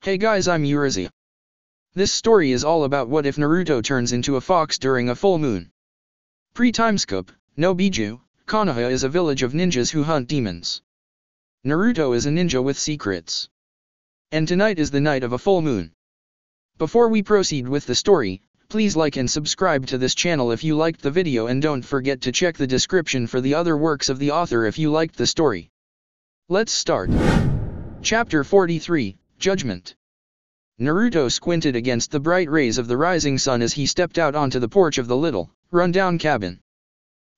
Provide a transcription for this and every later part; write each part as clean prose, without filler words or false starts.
Hey guys, I'm Uriza. This story is all about what if Naruto turns into a fox during a full moon. Pre-timeskip, no Biju, Konoha is a village of ninjas who hunt demons. Naruto is a ninja with secrets. And tonight is the night of a full moon. Before we proceed with the story, please like and subscribe to this channel if you liked the video, and don't forget to check the description for the other works of the author if you liked the story. Let's start. Chapter 43, Judgment. Naruto squinted against the bright rays of the rising sun as he stepped out onto the porch of the little, run-down cabin.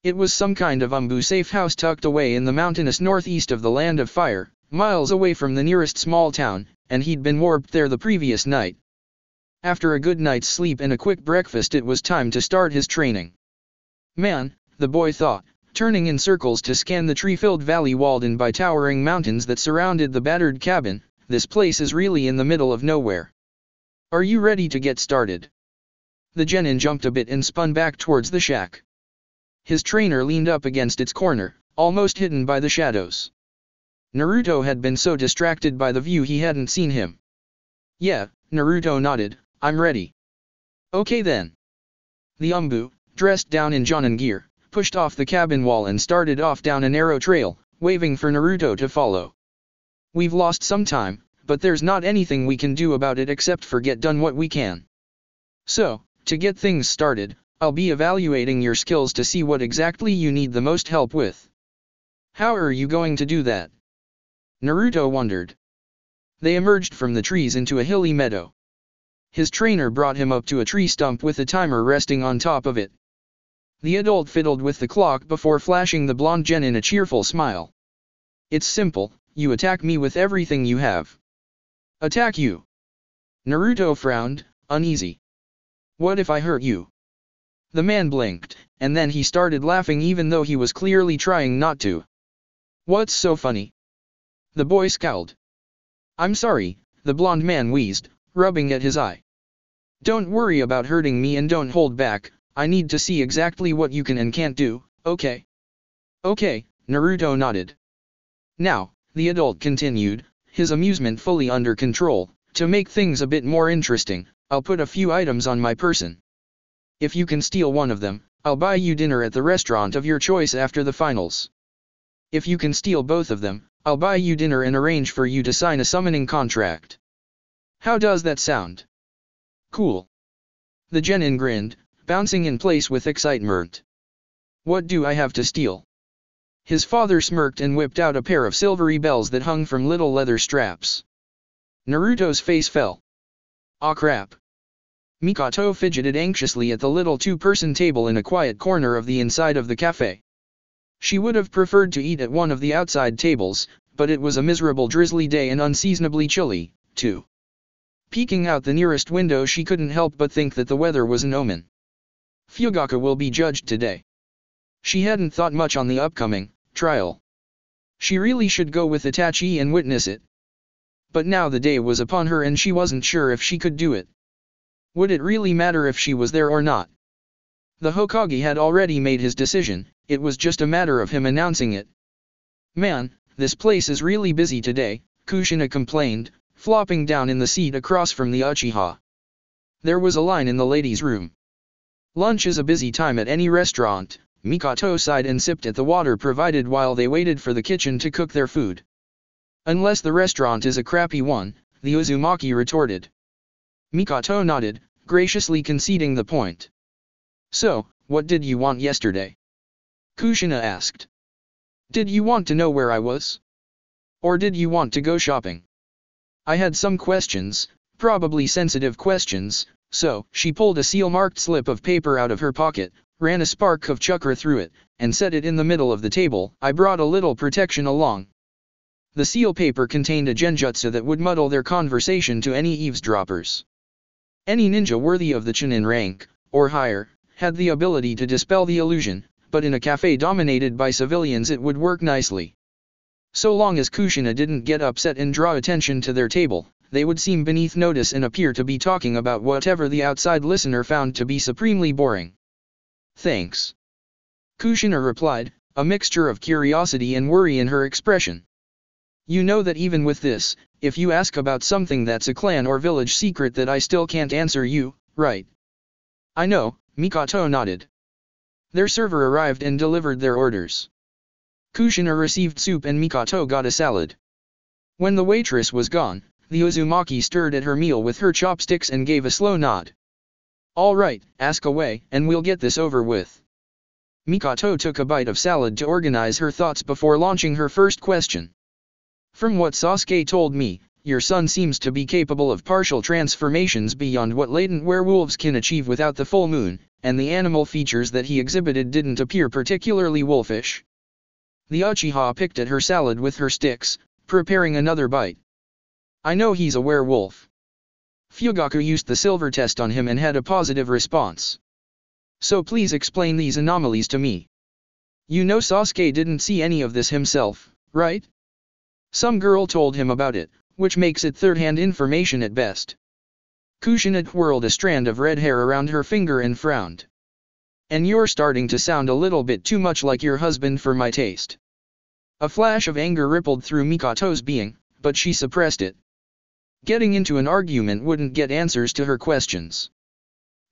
It was some kind of safe house tucked away in the mountainous northeast of the Land of Fire, miles away from the nearest small town, and he'd been warped there the previous night. After a good night's sleep and a quick breakfast, it was time to start his training. Man, the boy thought, turning in circles to scan the tree-filled valley walled in by towering mountains that surrounded the battered cabin. This place is really in the middle of nowhere. Are you ready to get started? The genin jumped a bit and spun back towards the shack. His trainer leaned up against its corner, almost hidden by the shadows. Naruto had been so distracted by the view he hadn't seen him. Yeah, Naruto nodded, I'm ready. Okay then. The Umbu, dressed down in Jonin gear, pushed off the cabin wall and started off down a narrow trail, waving for Naruto to follow. We've lost some time, but there's not anything we can do about it except for get done what we can. So, to get things started, I'll be evaluating your skills to see what exactly you need the most help with. How are you going to do that? Naruto wondered. They emerged from the trees into a hilly meadow. His trainer brought him up to a tree stump with a timer resting on top of it. The adult fiddled with the clock before flashing the blonde genin a cheerful smile. It's simple, you attack me with everything you have. Attack you? Naruto frowned, uneasy. What if I hurt you? The man blinked, and then he started laughing even though he was clearly trying not to. What's so funny? The boy scowled. I'm sorry, the blonde man wheezed, rubbing at his eye. Don't worry about hurting me and don't hold back, I need to see exactly what you can and can't do, okay? Okay, Naruto nodded. Now, the adult continued, his amusement fully under control, to make things a bit more interesting, I'll put a few items on my person. If you can steal one of them, I'll buy you dinner at the restaurant of your choice after the finals. If you can steal both of them, I'll buy you dinner and arrange for you to sign a summoning contract. How does that sound? Cool. The genin grinned, bouncing in place with excitement. What do I have to steal? His father smirked and whipped out a pair of silvery bells that hung from little leather straps. Naruto's face fell. Aw crap. Mikoto fidgeted anxiously at the little two-person table in a quiet corner of the inside of the cafe. She would have preferred to eat at one of the outside tables, but it was a miserable drizzly day and unseasonably chilly, too. Peeking out the nearest window, she couldn't help but think that the weather was an omen. Fugaka will be judged today. She hadn't thought much on the upcoming trial. She really should go with Itachi and witness it. But now the day was upon her and she wasn't sure if she could do it. Would it really matter if she was there or not? The Hokage had already made his decision, it was just a matter of him announcing it. Man, this place is really busy today, Kushina complained, flopping down in the seat across from the Uchiha. There was a line in the ladies' room. Lunch is a busy time at any restaurant, Mikoto sighed and sipped at the water provided while they waited for the kitchen to cook their food. Unless the restaurant is a crappy one, the Uzumaki retorted. Mikoto nodded, graciously conceding the point. So, what did you want yesterday? Kushina asked. Did you want to know where I was? Or did you want to go shopping? I had some questions, probably sensitive questions, so, she pulled a seal-marked slip of paper out of her pocket, ran a spark of chakra through it, and set it in the middle of the table. I brought a little protection along. The seal paper contained a genjutsu that would muddle their conversation to any eavesdroppers. Any ninja worthy of the chunin rank, or higher, had the ability to dispel the illusion, but in a cafe dominated by civilians it would work nicely. So long as Kushina didn't get upset and draw attention to their table, they would seem beneath notice and appear to be talking about whatever the outside listener found to be supremely boring. Thanks. Kushina replied, a mixture of curiosity and worry in her expression. You know that even with this, if you ask about something that's a clan or village secret that I still can't answer you, right? I know, Mikoto nodded. Their server arrived and delivered their orders. Kushina received soup and Mikoto got a salad. When the waitress was gone, the Uzumaki stirred at her meal with her chopsticks and gave a slow nod. All right, ask away, and we'll get this over with. Mikoto took a bite of salad to organize her thoughts before launching her first question. From what Sasuke told me, your son seems to be capable of partial transformations beyond what latent werewolves can achieve without the full moon, and the animal features that he exhibited didn't appear particularly wolfish. The Uchiha picked at her salad with her sticks, preparing another bite. I know he's a werewolf. Fugaku used the silver test on him and had a positive response. So please explain these anomalies to me. You know Sasuke didn't see any of this himself, right? Some girl told him about it, which makes it third-hand information at best. Kushina twirled a strand of red hair around her finger and frowned. And you're starting to sound a little bit too much like your husband for my taste. A flash of anger rippled through Mikoto's being, but she suppressed it. Getting into an argument wouldn't get answers to her questions.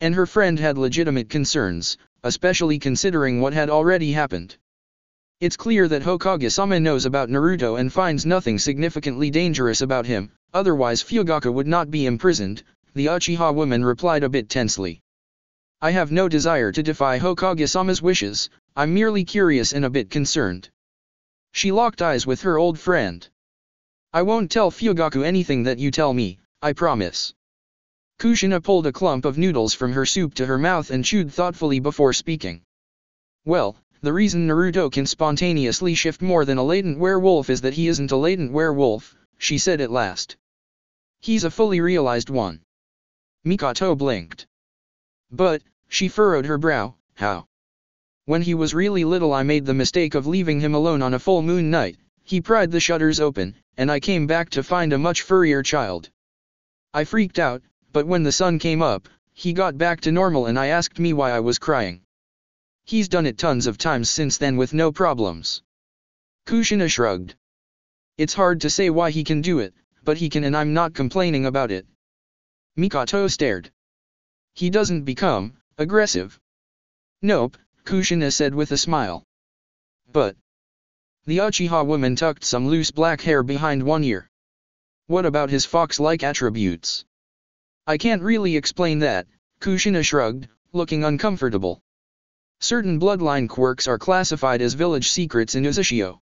And her friend had legitimate concerns, especially considering what had already happened. It's clear that Hokage-sama knows about Naruto and finds nothing significantly dangerous about him, otherwise Fugaku would not be imprisoned, the Uchiha woman replied a bit tensely. I have no desire to defy Hokage-sama's wishes, I'm merely curious and a bit concerned. She locked eyes with her old friend. I won't tell Fugaku anything that you tell me, I promise. Kushina pulled a clump of noodles from her soup to her mouth and chewed thoughtfully before speaking. Well, the reason Naruto can spontaneously shift more than a latent werewolf is that he isn't a latent werewolf, she said at last. He's a fully realized one. Mikoto blinked. But, she furrowed her brow, how? When he was really little I made the mistake of leaving him alone on a full moon night, he pried the shutters open, and I came back to find a much furrier child. I freaked out, but when the sun came up, he got back to normal and I asked me why I was crying. He's done it tons of times since then with no problems. Kushina shrugged. It's hard to say why he can do it, but he can and I'm not complaining about it. Mikoto stared. He doesn't become aggressive. Nope, Kushina said with a smile. But the Uchiha woman tucked some loose black hair behind one ear. What about his fox-like attributes? I can't really explain that, Kushina shrugged, looking uncomfortable. Certain bloodline quirks are classified as village secrets in Uzushio.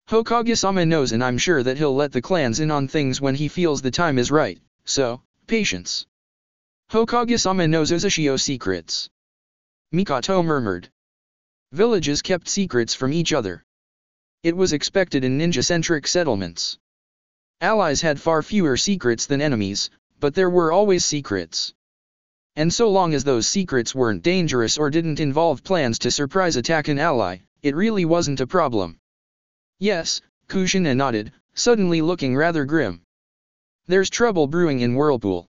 Hokage-sama knows and I'm sure that he'll let the clans in on things when he feels the time is right, so, patience. Hokage-sama knows Uzushio secrets. Mikoto murmured. Villages kept secrets from each other. It was expected in ninja-centric settlements. Allies had far fewer secrets than enemies, but there were always secrets. And so long as those secrets weren't dangerous or didn't involve plans to surprise attack an ally, it really wasn't a problem. Yes, Kushina nodded, suddenly looking rather grim. There's trouble brewing in Whirlpool.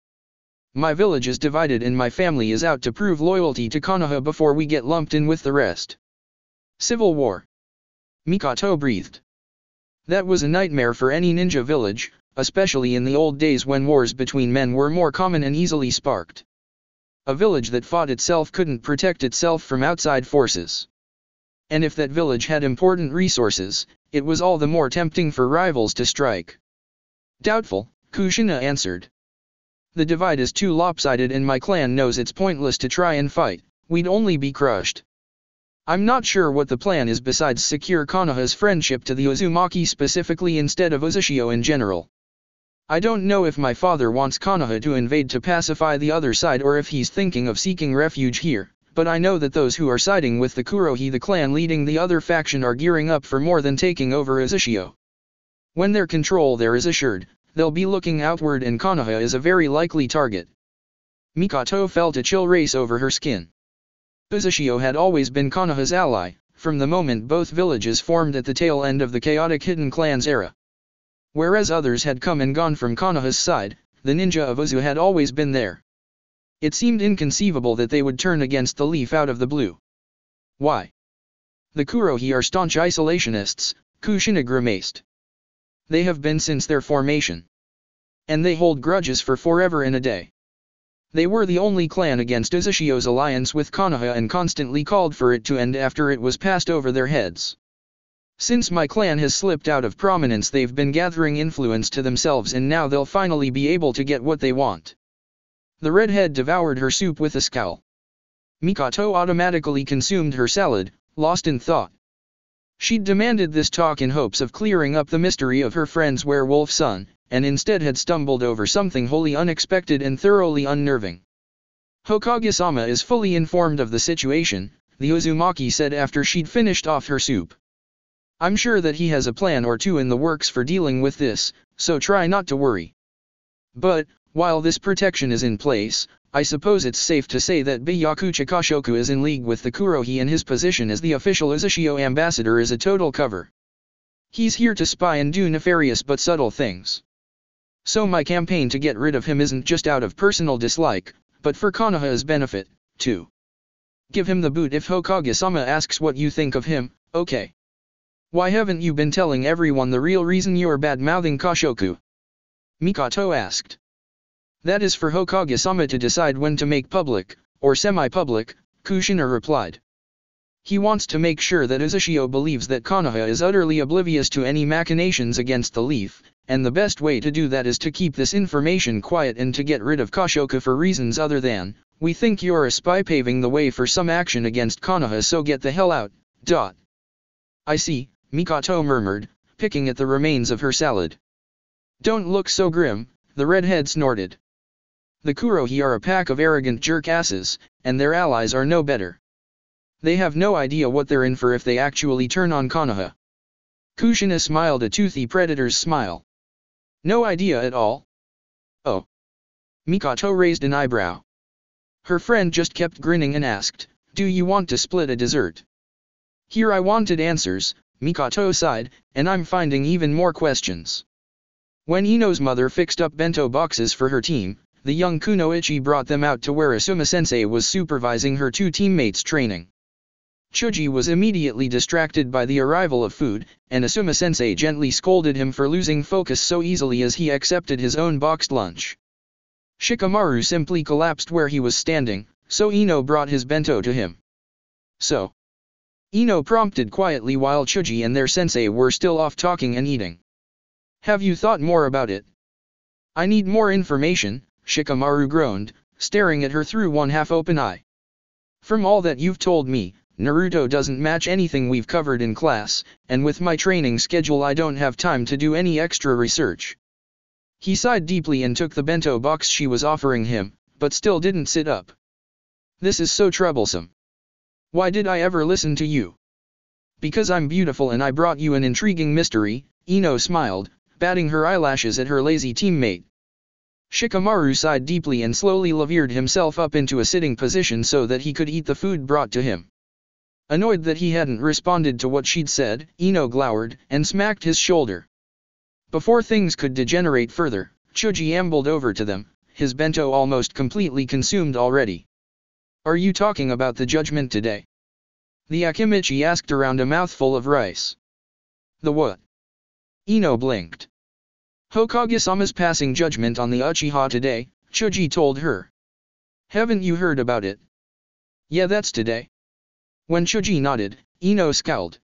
My village is divided and my family is out to prove loyalty to Konoha before we get lumped in with the rest. Civil war. Mikoto breathed. That was a nightmare for any ninja village, especially in the old days when wars between men were more common and easily sparked. A village that fought itself couldn't protect itself from outside forces. And if that village had important resources, it was all the more tempting for rivals to strike. Doubtful, Kushina answered. The divide is too lopsided and my clan knows it's pointless to try and fight, we'd only be crushed. I'm not sure what the plan is besides secure Konoha's friendship to the Uzumaki specifically instead of Uzushio in general. I don't know if my father wants Konoha to invade to pacify the other side or if he's thinking of seeking refuge here, but I know that those who are siding with the Kurohi, the clan leading the other faction, are gearing up for more than taking over Uzushio. When their control there is assured, they'll be looking outward and Konoha is a very likely target. Mikoto felt a chill race over her skin. Uzushio had always been Konoha's ally, from the moment both villages formed at the tail end of the chaotic Hidden Clans era. Whereas others had come and gone from Konoha's side, the ninja of Uzu had always been there. It seemed inconceivable that they would turn against the leaf out of the blue. Why? The Kurohi are staunch isolationists, Kushina grimaced. They have been since their formation. and they hold grudges for forever and a day. They were the only clan against Uzushio's alliance with Konoha and constantly called for it to end after it was passed over their heads. Since my clan has slipped out of prominence, they've been gathering influence to themselves, and now they'll finally be able to get what they want. The redhead devoured her soup with a scowl. Mikoto automatically consumed her salad, lost in thought. She'd demanded this talk in hopes of clearing up the mystery of her friend's werewolf son, and instead had stumbled over something wholly unexpected and thoroughly unnerving. Hokage-sama is fully informed of the situation, the Uzumaki said after she'd finished off her soup. I'm sure that he has a plan or two in the works for dealing with this, so try not to worry. But, while this protection is in place, I suppose it's safe to say that Byakuchi Kashoku is in league with the Kurohi, and his position as the official Uzushio ambassador is a total cover. He's here to spy and do nefarious but subtle things. So my campaign to get rid of him isn't just out of personal dislike, but for Konoha's benefit, too. Give him the boot if Hokage-sama asks what you think of him, okay? Why haven't you been telling everyone the real reason you're bad-mouthing Kashoku? Mikoto asked. That is for Hokage-sama to decide when to make public, or semi-public, Kushina replied. He wants to make sure that Uzushio believes that Konoha is utterly oblivious to any machinations against the Leaf, and the best way to do that is to keep this information quiet and to get rid of Kashoku for reasons other than, we think you're a spy, paving the way for some action against Konoha, so get the hell out, dot. I see, Mikoto murmured, picking at the remains of her salad. Don't look so grim, the redhead snorted. The Kurohi are a pack of arrogant jerk-asses, and their allies are no better. They have no idea what they're in for if they actually turn on Konoha. Kushina smiled a toothy predator's smile. No idea at all? Oh. Mikoto raised an eyebrow. Her friend just kept grinning and asked, do you want to split a dessert? Here I wanted answers, Mikoto sighed, and I'm finding even more questions. When Ino's mother fixed up bento boxes for her team, the young Kunoichi brought them out to where Asuma-sensei was supervising her two teammates' training. Chuji was immediately distracted by the arrival of food, and Asuma-sensei gently scolded him for losing focus so easily as he accepted his own boxed lunch. Shikamaru simply collapsed where he was standing, so Ino brought his bento to him. So? Ino prompted quietly while Chuji and their sensei were still off talking and eating. Have you thought more about it? I need more information, Shikamaru groaned, staring at her through one half-open eye. From all that you've told me, Naruto doesn't match anything we've covered in class, and with my training schedule I don't have time to do any extra research. He sighed deeply and took the bento box she was offering him, but still didn't sit up. This is so troublesome. Why did I ever listen to you? Because I'm beautiful and I brought you an intriguing mystery, Ino smiled, batting her eyelashes at her lazy teammate. Shikamaru sighed deeply and slowly levered himself up into a sitting position so that he could eat the food brought to him. Annoyed that he hadn't responded to what she'd said, Ino glowered and smacked his shoulder. Before things could degenerate further, Chuji ambled over to them, his bento almost completely consumed already. Are you talking about the judgment today? The Akimichi asked around a mouthful of rice. The what? Ino blinked. Hokage-sama's passing judgment on the Uchiha today, Chuji told her. Haven't you heard about it? Yeah, that's today. When Chuji nodded, Ino scowled.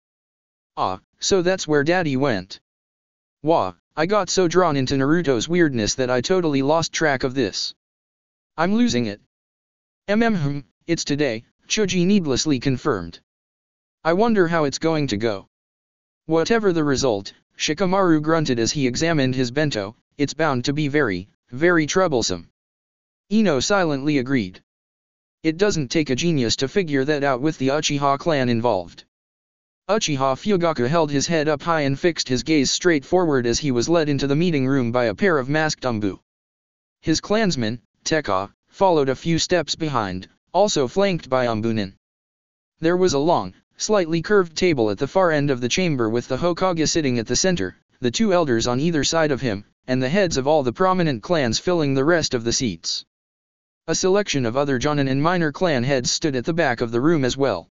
Ah, so that's where Daddy went. Wah, I got so drawn into Naruto's weirdness that I totally lost track of this. I'm losing it. It's today, Chuji needlessly confirmed. I wonder how it's going to go. Whatever the result, Shikamaru grunted as he examined his bento, it's bound to be very, very troublesome. Ino silently agreed. It doesn't take a genius to figure that out with the Uchiha clan involved. Uchiha Fugaku held his head up high and fixed his gaze straight forward as he was led into the meeting room by a pair of masked Umbu. His clansman, Tekka, followed a few steps behind, also flanked by Umbunin. There was a long, slightly curved table at the far end of the chamber with the Hokage sitting at the center, the two elders on either side of him, and the heads of all the prominent clans filling the rest of the seats. A selection of other Jonin and minor clan heads stood at the back of the room as well.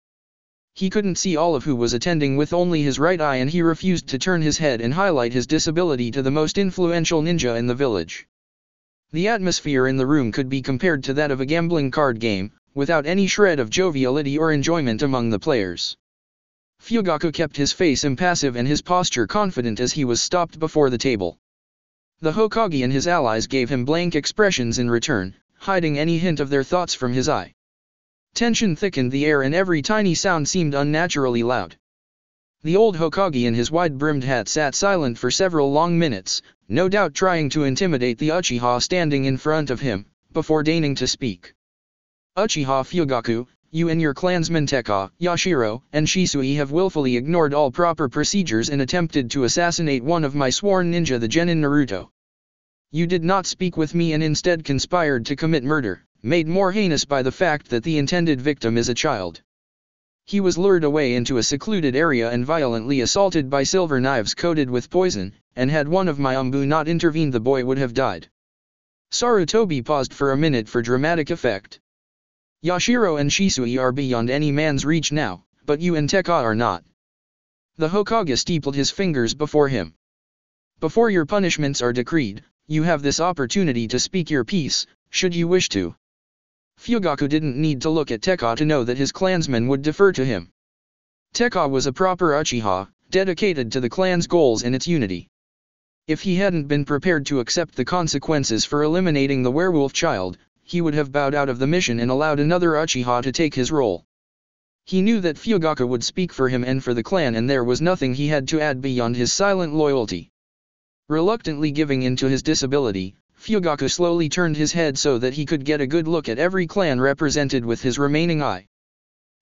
He couldn't see all of who was attending with only his right eye, and he refused to turn his head and highlight his disability to the most influential ninja in the village. The atmosphere in the room could be compared to that of a gambling card game, without any shred of joviality or enjoyment among the players. Fugaku kept his face impassive and his posture confident as he was stopped before the table. The Hokage and his allies gave him blank expressions in return, hiding any hint of their thoughts from his eye. Tension thickened the air and every tiny sound seemed unnaturally loud. The old Hokage in his wide-brimmed hat sat silent for several long minutes, no doubt trying to intimidate the Uchiha standing in front of him, before deigning to speak. Uchiha Fugaku, you and your clansmen Tekka, Yashiro, and Shisui have willfully ignored all proper procedures and attempted to assassinate one of my sworn ninja, the genin Naruto. You did not speak with me and instead conspired to commit murder, made more heinous by the fact that the intended victim is a child. He was lured away into a secluded area and violently assaulted by silver knives coated with poison, and had one of my Umbu not intervened the boy would have died. Sarutobi paused for a minute for dramatic effect. Yashiro and Shisui are beyond any man's reach now, but you and Tekka are not. The Hokage steepled his fingers before him. Before your punishments are decreed, you have this opportunity to speak your piece, should you wish to. Fugaku didn't need to look at Tekka to know that his clansmen would defer to him. Tekka was a proper Uchiha, dedicated to the clan's goals and its unity. If he hadn't been prepared to accept the consequences for eliminating the werewolf child, he would have bowed out of the mission and allowed another Uchiha to take his role. He knew that Fugaku would speak for him and for the clan, and there was nothing he had to add beyond his silent loyalty. Reluctantly giving in to his disability, Fugaku slowly turned his head so that he could get a good look at every clan represented with his remaining eye.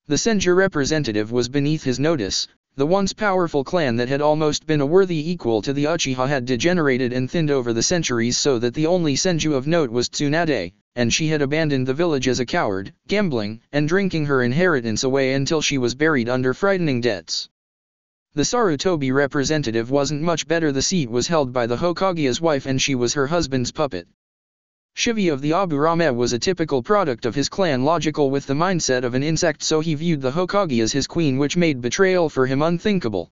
The Senju representative was beneath his notice. The once powerful clan that had almost been a worthy equal to the Uchiha had degenerated and thinned over the centuries so that the only Senju of note was Tsunade, and she had abandoned the village as a coward, gambling and drinking her inheritance away until she was buried under frightening debts. The Sarutobi representative wasn't much better. The seat was held by the Hokage's wife and she was her husband's puppet. Shivi of the Aburame was a typical product of his clan, logical with the mindset of an insect, so he viewed the Hokage as his queen, which made betrayal for him unthinkable.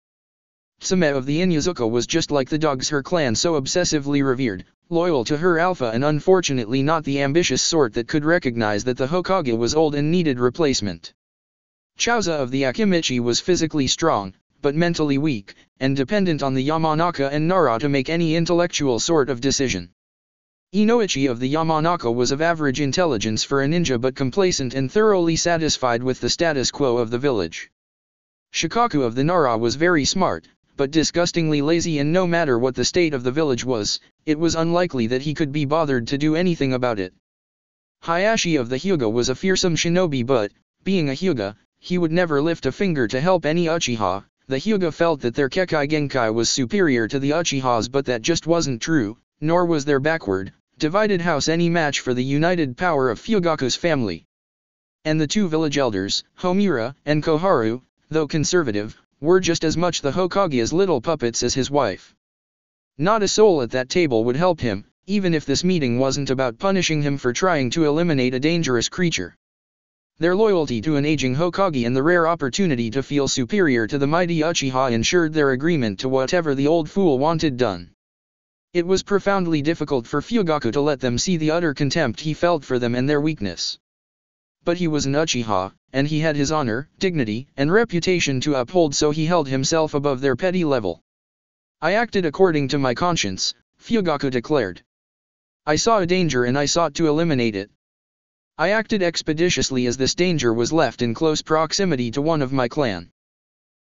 Tsume of the Inyazuka was just like the dogs her clan so obsessively revered, loyal to her alpha and unfortunately not the ambitious sort that could recognize that the Hokage was old and needed replacement. Chauza of the Akimichi was physically strong, but mentally weak, and dependent on the Yamanaka and Nara to make any intellectual sort of decision. Inoichi of the Yamanaka was of average intelligence for a ninja but complacent and thoroughly satisfied with the status quo of the village. Shikaku of the Nara was very smart, but disgustingly lazy, and no matter what the state of the village was, it was unlikely that he could be bothered to do anything about it. Hayashi of the Hyuga was a fearsome shinobi, but, being a Hyuga, he would never lift a finger to help any Uchiha. The Hyuga felt that their Kekai Genkai was superior to the Uchihas, but that just wasn't true, nor was their backward, divided house any match for the united power of Fugaku's family. And the two village elders, Homura and Koharu, though conservative, were just as much the Hokage's little puppets as his wife. Not a soul at that table would help him, even if this meeting wasn't about punishing him for trying to eliminate a dangerous creature. Their loyalty to an aging Hokage and the rare opportunity to feel superior to the mighty Uchiha ensured their agreement to whatever the old fool wanted done. It was profoundly difficult for Fugaku to let them see the utter contempt he felt for them and their weakness. But he was an Uchiha, and he had his honor, dignity, and reputation to uphold, so he held himself above their petty level. I acted according to my conscience, Fugaku declared. I saw a danger and I sought to eliminate it. I acted expeditiously as this danger was left in close proximity to one of my clan.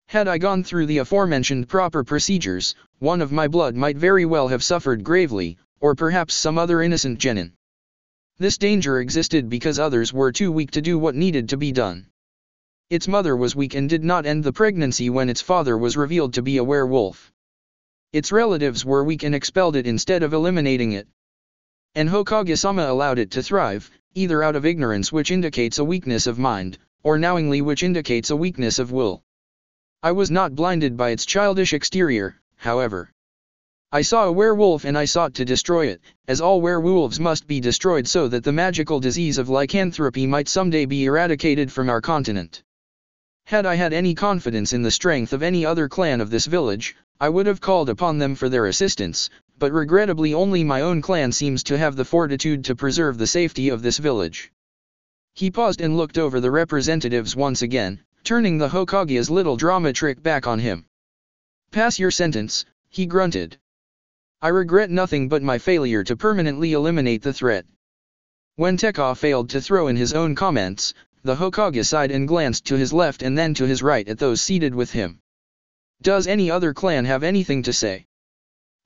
Had I gone through the aforementioned proper procedures, one of my blood might very well have suffered gravely, or perhaps some other innocent genin. This danger existed because others were too weak to do what needed to be done. Its mother was weak and did not end the pregnancy when its father was revealed to be a werewolf. Its relatives were weak and expelled it instead of eliminating it. And Hokage-sama allowed it to thrive, either out of ignorance, which indicates a weakness of mind, or knowingly, which indicates a weakness of will. I was not blinded by its childish exterior, however. I saw a werewolf and I sought to destroy it, as all werewolves must be destroyed so that the magical disease of lycanthropy might someday be eradicated from our continent. Had I had any confidence in the strength of any other clan of this village, I would have called upon them for their assistance, but regrettably only my own clan seems to have the fortitude to preserve the safety of this village. He paused and looked over the representatives once again, turning the Hokage's little drama trick back on him. "Pass your sentence," he grunted. "I regret nothing but my failure to permanently eliminate the threat." When Tekka failed to throw in his own comments, the Hokage sighed and glanced to his left and then to his right at those seated with him. "Does any other clan have anything to say?"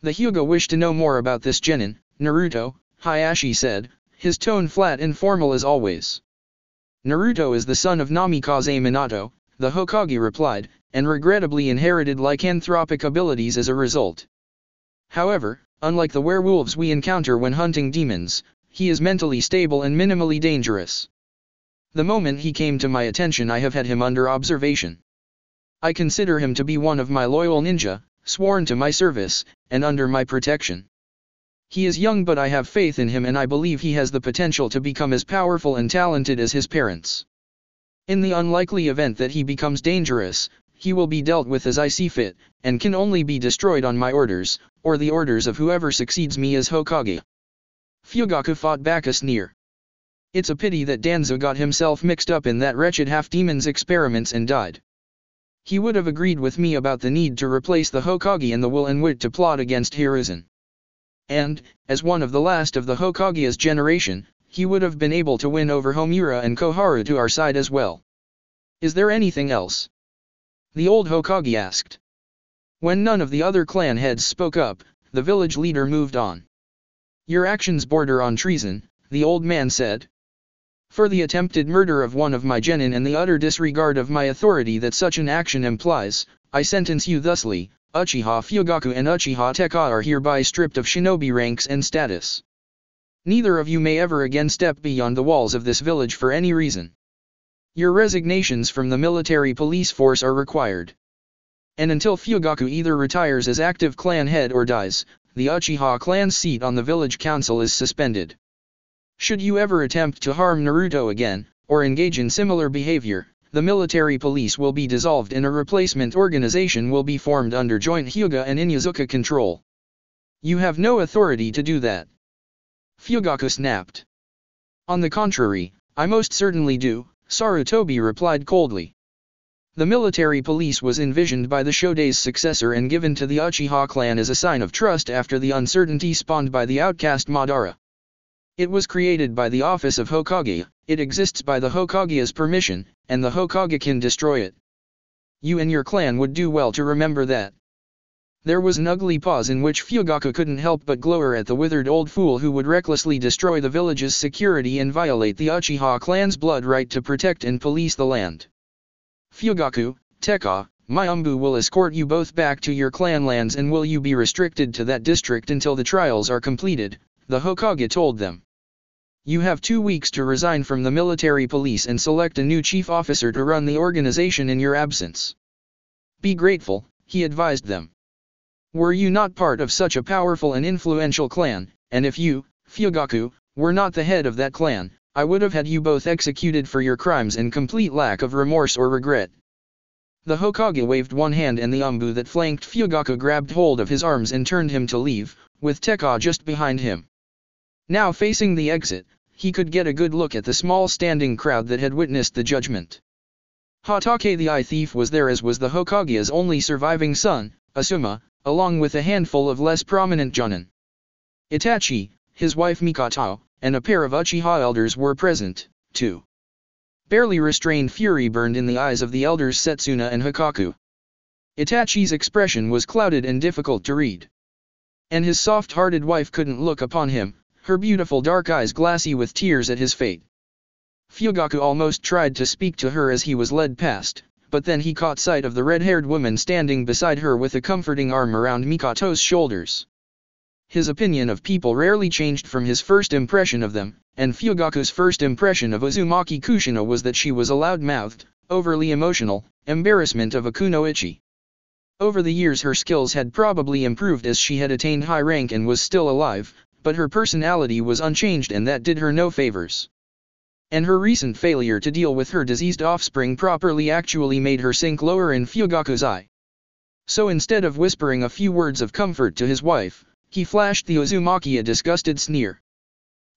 The Hyuga wished to know more about this genin, Naruto, Hayashi said, his tone flat and formal as always. "Naruto is the son of Namikaze Minato," the Hokage replied, and regrettably inherited lycanthropic abilities as a result. "However, unlike the werewolves we encounter when hunting demons, he is mentally stable and minimally dangerous. The moment he came to my attention I have had him under observation. I consider him to be one of my loyal ninja, sworn to my service, and under my protection. He is young but I have faith in him and I believe he has the potential to become as powerful and talented as his parents. In the unlikely event that he becomes dangerous, he will be dealt with as I see fit, and can only be destroyed on my orders, or the orders of whoever succeeds me as Hokage." Fugaku fought back a sneer. "It's a pity that Danzo got himself mixed up in that wretched half-demon's experiments and died. He would have agreed with me about the need to replace the Hokage and the will and wit to plot against Hiruzen. And, as one of the last of the Hokage's generation, he would have been able to win over Homura and Koharu to our side as well. Is there anything else?" the old Hokage asked. When none of the other clan heads spoke up, the village leader moved on. "Your actions border on treason," the old man said. "For the attempted murder of one of my genin and the utter disregard of my authority that such an action implies, I sentence you thusly: Uchiha Fugaku and Uchiha Tekka are hereby stripped of shinobi ranks and status. Neither of you may ever again step beyond the walls of this village for any reason. Your resignations from the military police force are required. And until Fugaku either retires as active clan head or dies, the Uchiha clan's seat on the village council is suspended. Should you ever attempt to harm Naruto again, or engage in similar behavior, the military police will be dissolved and a replacement organization will be formed under joint Hyuga and Inyazuka control. You have no authority to do that." Fugaku snapped. "On the contrary, I most certainly do," Sarutobi replied coldly. The military police was envisioned by the Shode's successor and given to the Uchiha clan as a sign of trust after the uncertainty spawned by the outcast Madara. It was created by the office of Hokage, it exists by the Hokage's permission, and the Hokage can destroy it. You and your clan would do well to remember that." There was an ugly pause in which Fugaku couldn't help but glower at the withered old fool who would recklessly destroy the village's security and violate the Uchiha clan's blood right to protect and police the land. "Fugaku, Tekka, my Umbu will escort you both back to your clan lands and will you be restricted to that district until the trials are completed," the Hokage told them. "You have 2 weeks to resign from the military police and select a new chief officer to run the organization in your absence. Be grateful," he advised them. "Were you not part of such a powerful and influential clan, and if you, Fugaku, were not the head of that clan, I would have had you both executed for your crimes and complete lack of remorse or regret." The Hokage waved one hand and the Umbu that flanked Fugaku grabbed hold of his arms and turned him to leave, with Tekka just behind him. Now facing the exit, he could get a good look at the small standing crowd that had witnessed the judgment. Hatake the eye thief was there, as was the Hokage's only surviving son, Asuma, along with a handful of less prominent jonin. Itachi, his wife Mikoto, and a pair of Uchiha elders were present, too. Barely restrained fury burned in the eyes of the elders Setsuna and Hikaku. Itachi's expression was clouded and difficult to read. And his soft-hearted wife couldn't look upon him, her beautiful dark eyes glassy with tears at his fate. Fugaku almost tried to speak to her as he was led past, but then he caught sight of the red-haired woman standing beside her with a comforting arm around Mikoto's shoulders. His opinion of people rarely changed from his first impression of them, and Fugaku's first impression of Uzumaki Kushina was that she was a loud-mouthed, overly emotional, embarrassment of a kunoichi. Over the years her skills had probably improved as she had attained high rank and was still alive, but her personality was unchanged and that did her no favors. And her recent failure to deal with her diseased offspring properly actually made her sink lower in Fugaku's eye. So instead of whispering a few words of comfort to his wife, he flashed the Uzumaki a disgusted sneer.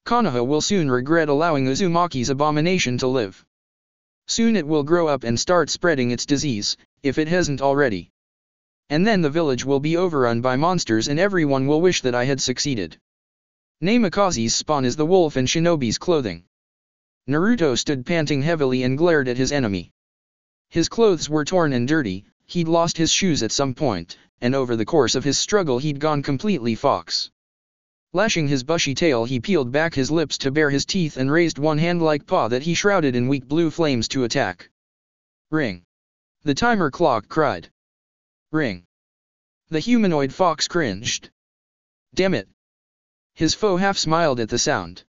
Konoha will soon regret allowing Uzumaki's abomination to live. Soon it will grow up and start spreading its disease, if it hasn't already. And then the village will be overrun by monsters and everyone will wish that I had succeeded. Namikaze's spawn is the wolf in Shinobi's clothing. Naruto stood panting heavily and glared at his enemy. His clothes were torn and dirty, he'd lost his shoes at some point, and over the course of his struggle he'd gone completely fox. Lashing his bushy tail he peeled back his lips to bare his teeth and raised one hand-like paw that he shrouded in weak blue flames to attack. Ring! The timer clock cried. Ring! The humanoid fox cringed. Damn it! His foe half smiled at the sound.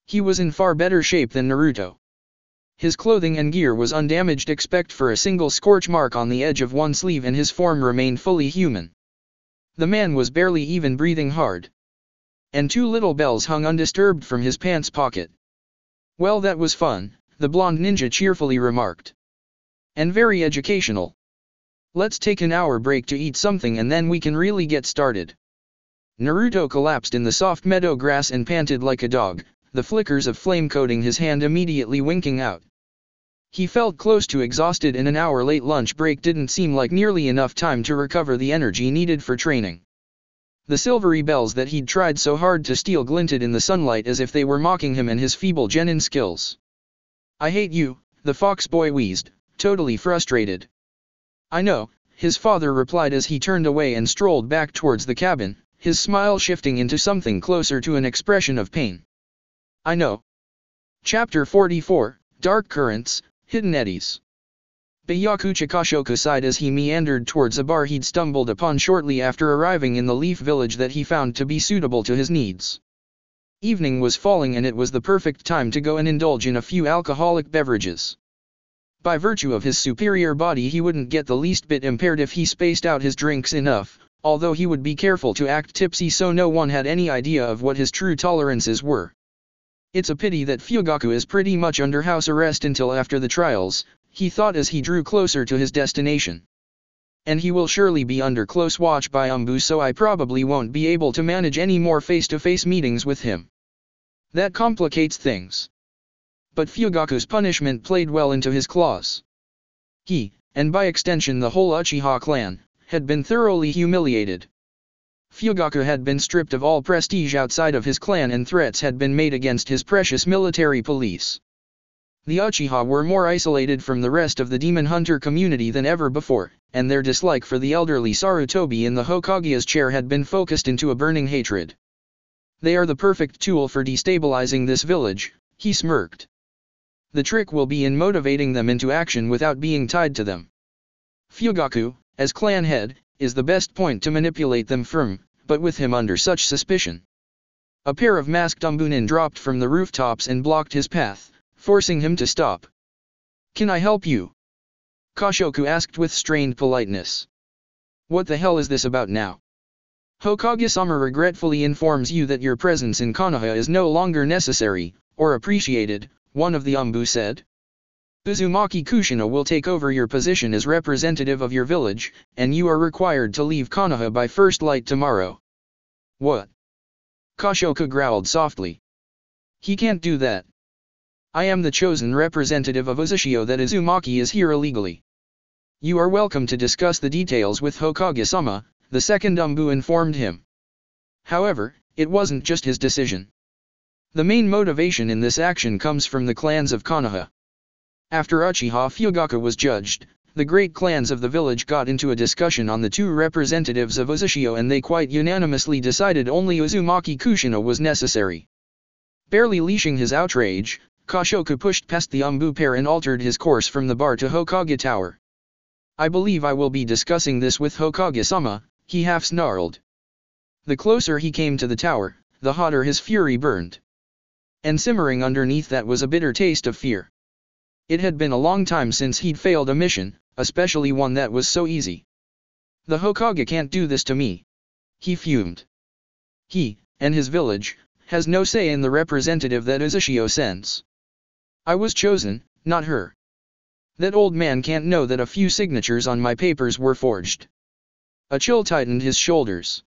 He was in far better shape than Naruto. His clothing and gear was undamaged except for a single scorch mark on the edge of one sleeve and his form remained fully human. The man was barely even breathing hard. And two little bells hung undisturbed from his pants pocket. Well, that was fun, the blonde ninja cheerfully remarked. And very educational. Let's take an hour break to eat something and then we can really get started. Naruto collapsed in the soft meadow grass and panted like a dog, the flickers of flame coating his hand immediately winking out. He felt close to exhausted and an hour late lunch break didn't seem like nearly enough time to recover the energy needed for training. The silvery bells that he'd tried so hard to steal glinted in the sunlight as if they were mocking him and his feeble genin skills. I hate you, the fox boy wheezed, totally frustrated. I know, his father replied as he turned away and strolled back towards the cabin, his smile shifting into something closer to an expression of pain. I know. Chapter 44, Dark Currents, Hidden Eddies. Byakuchi Kashoku sighed as he meandered towards a bar he'd stumbled upon shortly after arriving in the leaf village that he found to be suitable to his needs. Evening was falling and it was the perfect time to go and indulge in a few alcoholic beverages. By virtue of his superior body he wouldn't get the least bit impaired if he spaced out his drinks enough, although he would be careful to act tipsy so no one had any idea of what his true tolerances were. It's a pity that Fugaku is pretty much under house arrest until after the trials, he thought as he drew closer to his destination. And he will surely be under close watch by Umbu, so I probably won't be able to manage any more face-to-face meetings with him. That complicates things. But Fugaku's punishment played well into his claws. He, and by extension the whole Uchiha clan, had been thoroughly humiliated. Fugaku had been stripped of all prestige outside of his clan and threats had been made against his precious military police. The Uchiha were more isolated from the rest of the demon hunter community than ever before, and their dislike for the elderly Sarutobi in the Hokage's chair had been focused into a burning hatred. They are the perfect tool for destabilizing this village, he smirked. The trick will be in motivating them into action without being tied to them. Fugaku, as clan head, is the best point to manipulate them from, but with him under such suspicion. A pair of masked umbunin dropped from the rooftops and blocked his path, forcing him to stop. Can I help you? Kashoku asked with strained politeness. What the hell is this about now? Hokage-sama regretfully informs you that your presence in Konoha is no longer necessary, or appreciated, one of the umbu said. Uzumaki Kushina will take over your position as representative of your village, and you are required to leave Konoha by first light tomorrow. What? Kashoku growled softly. He can't do that. I am the chosen representative of Uzushio that Uzumaki is here illegally. You are welcome to discuss the details with Hokage-sama, the second umbu informed him. However, it wasn't just his decision. The main motivation in this action comes from the clans of Konoha. After Uchiha Fugaku was judged, the great clans of the village got into a discussion on the two representatives of Uzushio and they quite unanimously decided only Uzumaki Kushina was necessary. Barely leashing his outrage, Kashoku pushed past the umbu pair and altered his course from the bar to Hokage Tower. I believe I will be discussing this with Hokage-sama, he half snarled. The closer he came to the tower, the hotter his fury burned. And simmering underneath that was a bitter taste of fear. It had been a long time since he'd failed a mission, especially one that was so easy. The Hokage can't do this to me. He fumed. He, and his village, has no say in the representative that Uzushio sends. I was chosen, not her. That old man can't know that a few signatures on my papers were forged. A chill tightened his shoulders.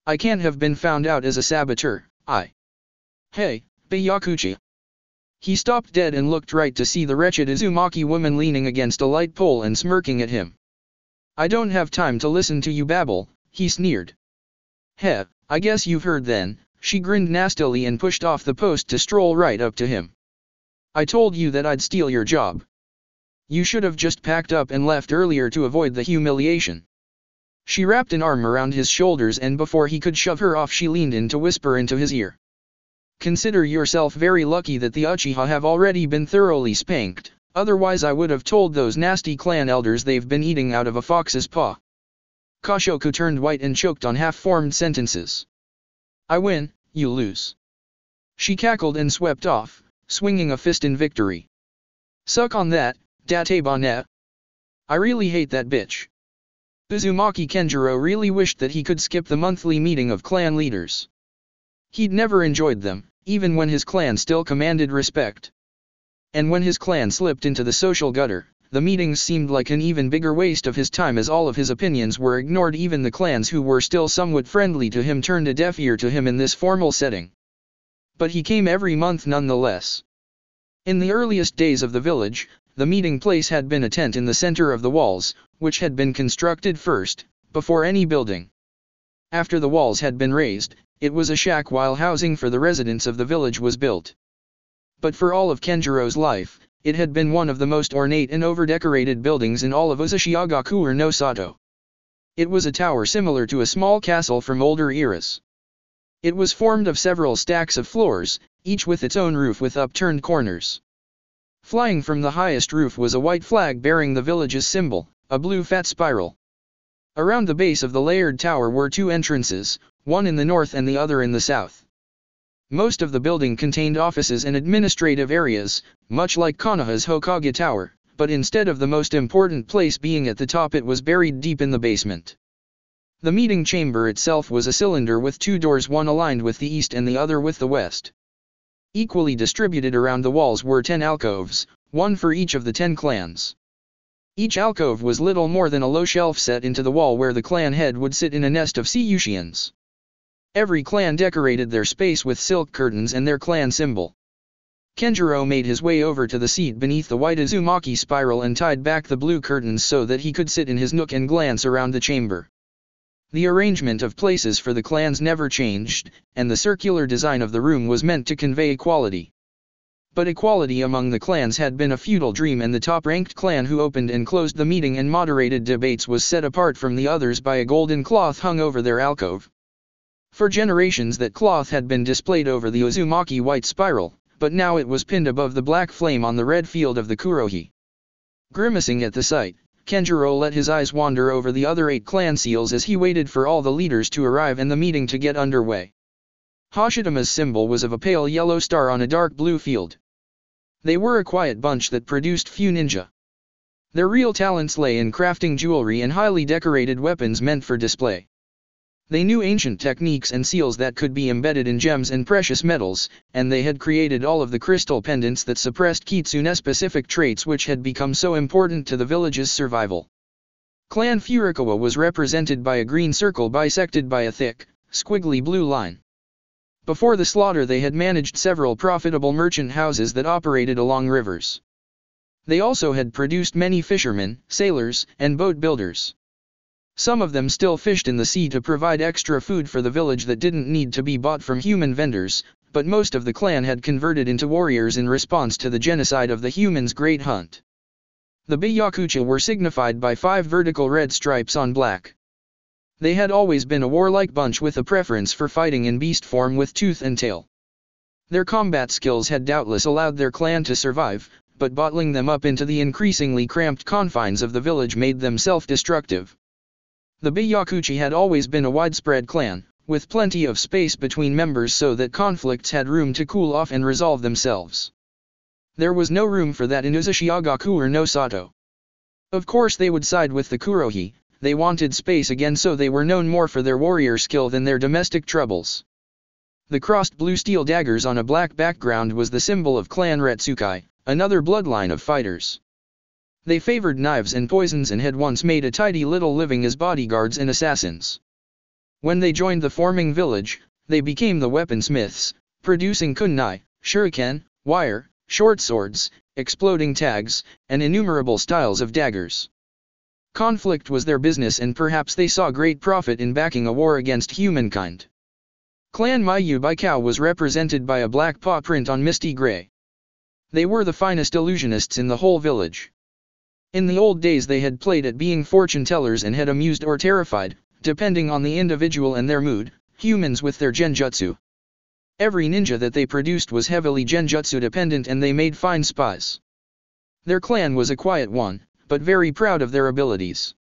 I can't have been found out as a saboteur, Hey, Byakuchi. He stopped dead and looked right to see the wretched Uzumaki woman leaning against a light pole and smirking at him. I don't have time to listen to you babble, he sneered. Heh, I guess you've heard then, she grinned nastily and pushed off the post to stroll right up to him. I told you that I'd steal your job. You should have just packed up and left earlier to avoid the humiliation. She wrapped an arm around his shoulders and before he could shove her off she leaned in to whisper into his ear. Consider yourself very lucky that the Uchiha have already been thoroughly spanked, otherwise I would have told those nasty clan elders they've been eating out of a fox's paw. Kashoku turned white and choked on half-formed sentences. I win, you lose. She cackled and swept off, swinging a fist in victory. Suck on that, Datebanet. I really hate that bitch. Uzumaki Kenjiro really wished that he could skip the monthly meeting of clan leaders. He'd never enjoyed them, even when his clan still commanded respect. And when his clan slipped into the social gutter, the meetings seemed like an even bigger waste of his time as all of his opinions were ignored. Even the clans who were still somewhat friendly to him turned a deaf ear to him in this formal setting. But he came every month nonetheless. In the earliest days of the village, the meeting place had been a tent in the center of the walls, which had been constructed first, before any building. After the walls had been raised, it was a shack while housing for the residents of the village was built. But for all of Kenjiro's life, it had been one of the most ornate and over-decorated buildings in all of Uzushiagaku no Sato. It was a tower similar to a small castle from older eras. It was formed of several stacks of floors, each with its own roof with upturned corners. Flying from the highest roof was a white flag bearing the village's symbol, a blue fat spiral. Around the base of the layered tower were two entrances, one in the north and the other in the south. Most of the building contained offices and administrative areas, much like Konoha's Hokage Tower, but instead of the most important place being at the top it was buried deep in the basement. The meeting chamber itself was a cylinder with two doors, one aligned with the east and the other with the west. Equally distributed around the walls were 10 alcoves, one for each of the 10 clans. Each alcove was little more than a low shelf set into the wall where the clan head would sit in a nest of Seiyushians. Every clan decorated their space with silk curtains and their clan symbol. Kenjiro made his way over to the seat beneath the white Uzumaki spiral and tied back the blue curtains so that he could sit in his nook and glance around the chamber. The arrangement of places for the clans never changed, and the circular design of the room was meant to convey equality. But equality among the clans had been a futile dream, and the top-ranked clan who opened and closed the meeting and moderated debates was set apart from the others by a golden cloth hung over their alcove. For generations that cloth had been displayed over the Uzumaki white spiral, but now it was pinned above the black flame on the red field of the Kurohi. Grimacing at the sight, Kenjiro let his eyes wander over the other 8 clan seals as he waited for all the leaders to arrive and the meeting to get underway. Hashitama's symbol was of a pale yellow star on a dark blue field. They were a quiet bunch that produced few ninja. Their real talents lay in crafting jewelry and highly decorated weapons meant for display. They knew ancient techniques and seals that could be embedded in gems and precious metals, and they had created all of the crystal pendants that suppressed Kitsune-specific traits which had become so important to the village's survival. Clan Furukawa was represented by a green circle bisected by a thick, squiggly blue line. Before the slaughter they had managed several profitable merchant houses that operated along rivers. They also had produced many fishermen, sailors, and boat builders. Some of them still fished in the sea to provide extra food for the village that didn't need to be bought from human vendors, but most of the clan had converted into warriors in response to the genocide of the humans' Great Hunt. The Byakucha were signified by 5 vertical red stripes on black. They had always been a warlike bunch with a preference for fighting in beast form with tooth and tail. Their combat skills had doubtless allowed their clan to survive, but bottling them up into the increasingly cramped confines of the village made them self-destructive. The Byakuchi had always been a widespread clan, with plenty of space between members so that conflicts had room to cool off and resolve themselves. There was no room for that in Uzushiagaku no Sato. Of course they would side with the Kurohi, they wanted space again, so they were known more for their warrior skill than their domestic troubles. The crossed blue steel daggers on a black background was the symbol of Clan Retsukai, another bloodline of fighters. They favored knives and poisons and had once made a tidy little living as bodyguards and assassins. When they joined the forming village, they became the weaponsmiths, producing kunai, shuriken, wire, short swords, exploding tags, and innumerable styles of daggers. Conflict was their business, and perhaps they saw great profit in backing a war against humankind. Clan Mayu Baikao was represented by a black paw print on misty gray. They were the finest illusionists in the whole village. In the old days they had played at being fortune tellers and had amused or terrified, depending on the individual and their mood, humans with their genjutsu. Every ninja that they produced was heavily genjutsu dependent, and they made fine spies. Their clan was a quiet one, but very proud of their abilities.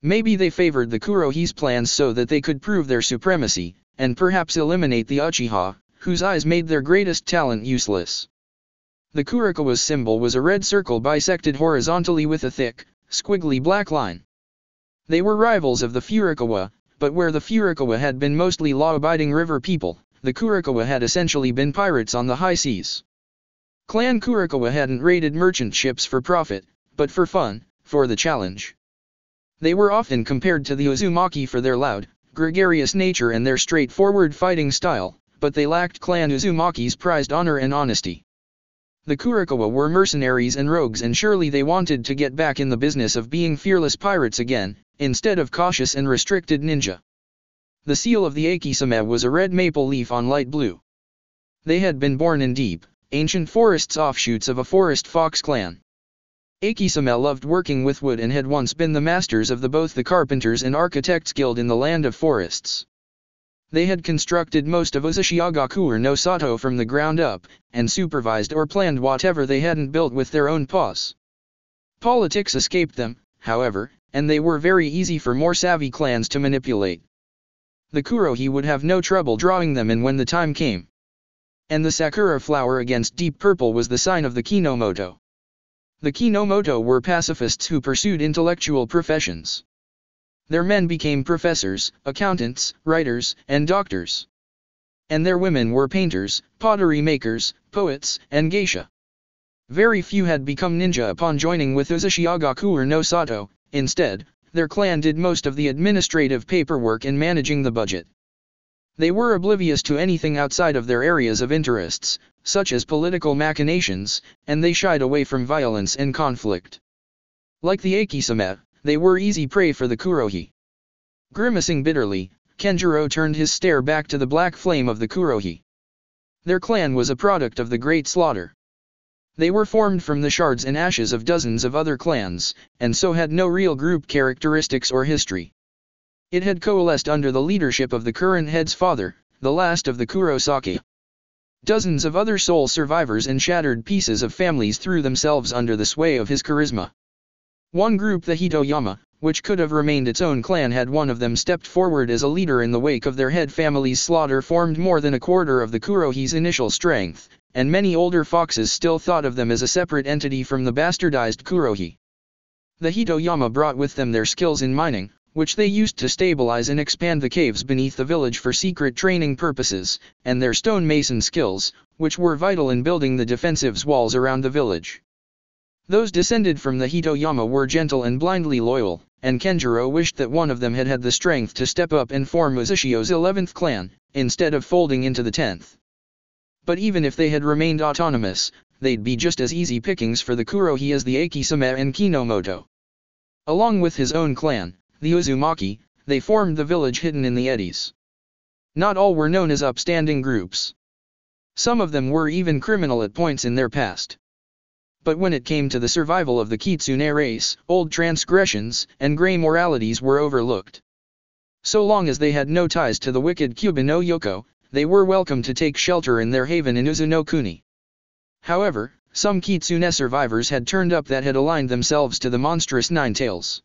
Maybe they favored the Kurohi's plans so that they could prove their supremacy, and perhaps eliminate the Uchiha, whose eyes made their greatest talent useless. The Kurikawa's symbol was a red circle bisected horizontally with a thick, squiggly black line. They were rivals of the Furikawa, but where the Furikawa had been mostly law-abiding river people, the Kurikawa had essentially been pirates on the high seas. Clan Kurikawa hadn't raided merchant ships for profit, but for fun, for the challenge. They were often compared to the Uzumaki for their loud, gregarious nature and their straightforward fighting style, but they lacked Clan Uzumaki's prized honor and honesty. The Kurikawa were mercenaries and rogues, and surely they wanted to get back in the business of being fearless pirates again, instead of cautious and restricted ninja. The seal of the Akisame was a red maple leaf on light blue. They had been born in deep, ancient forests, offshoots of a forest fox clan. Akisame loved working with wood and had once been the masters of both the Carpenters and Architects Guild in the Land of Forests. They had constructed most of Uzushiagaku no Sato from the ground up, and supervised or planned whatever they hadn't built with their own paws. Politics escaped them, however, and they were very easy for more savvy clans to manipulate. The Kurohi would have no trouble drawing them in when the time came. And the sakura flower against deep purple was the sign of the Kinomoto. The Kinomoto were pacifists who pursued intellectual professions. Their men became professors, accountants, writers, and doctors. And their women were painters, pottery makers, poets, and geisha. Very few had become ninja upon joining with Uzushiagaku no Sato. Instead, their clan did most of the administrative paperwork and managing the budget. They were oblivious to anything outside of their areas of interests, such as political machinations, and they shied away from violence and conflict. Like the Akisame, they were easy prey for the Kurohi. Grimacing bitterly, Kenjiro turned his stare back to the black flame of the Kurohi. Their clan was a product of the Great Slaughter. They were formed from the shards and ashes of dozens of other clans, and so had no real group characteristics or history. It had coalesced under the leadership of the current head's father, the last of the Kurosaki. Dozens of other sole survivors and shattered pieces of families threw themselves under the sway of his charisma. One group, the Hitoyama, which could have remained its own clan had one of them stepped forward as a leader in the wake of their head family's slaughter, formed more than a quarter of the Kurohi's initial strength, and many older foxes still thought of them as a separate entity from the bastardized Kurohi. The Hitoyama brought with them their skills in mining, which they used to stabilize and expand the caves beneath the village for secret training purposes, and their stonemason skills, which were vital in building the defensive walls around the village. Those descended from the Hitoyama were gentle and blindly loyal, and Kenjiro wished that one of them had had the strength to step up and form Uzushio's 11th clan, instead of folding into the 10th. But even if they had remained autonomous, they'd be just as easy pickings for the Kurohi as the Akisame and Kinomoto. Along with his own clan, the Uzumaki, they formed the village hidden in the eddies. Not all were known as upstanding groups. Some of them were even criminal at points in their past. But when it came to the survival of the Kitsune race, old transgressions and grey moralities were overlooked. So long as they had no ties to the wicked Kyubi no Yoko, they were welcome to take shelter in their haven in Uzunokuni. However, some Kitsune survivors had turned up that had aligned themselves to the monstrous Nine Tails.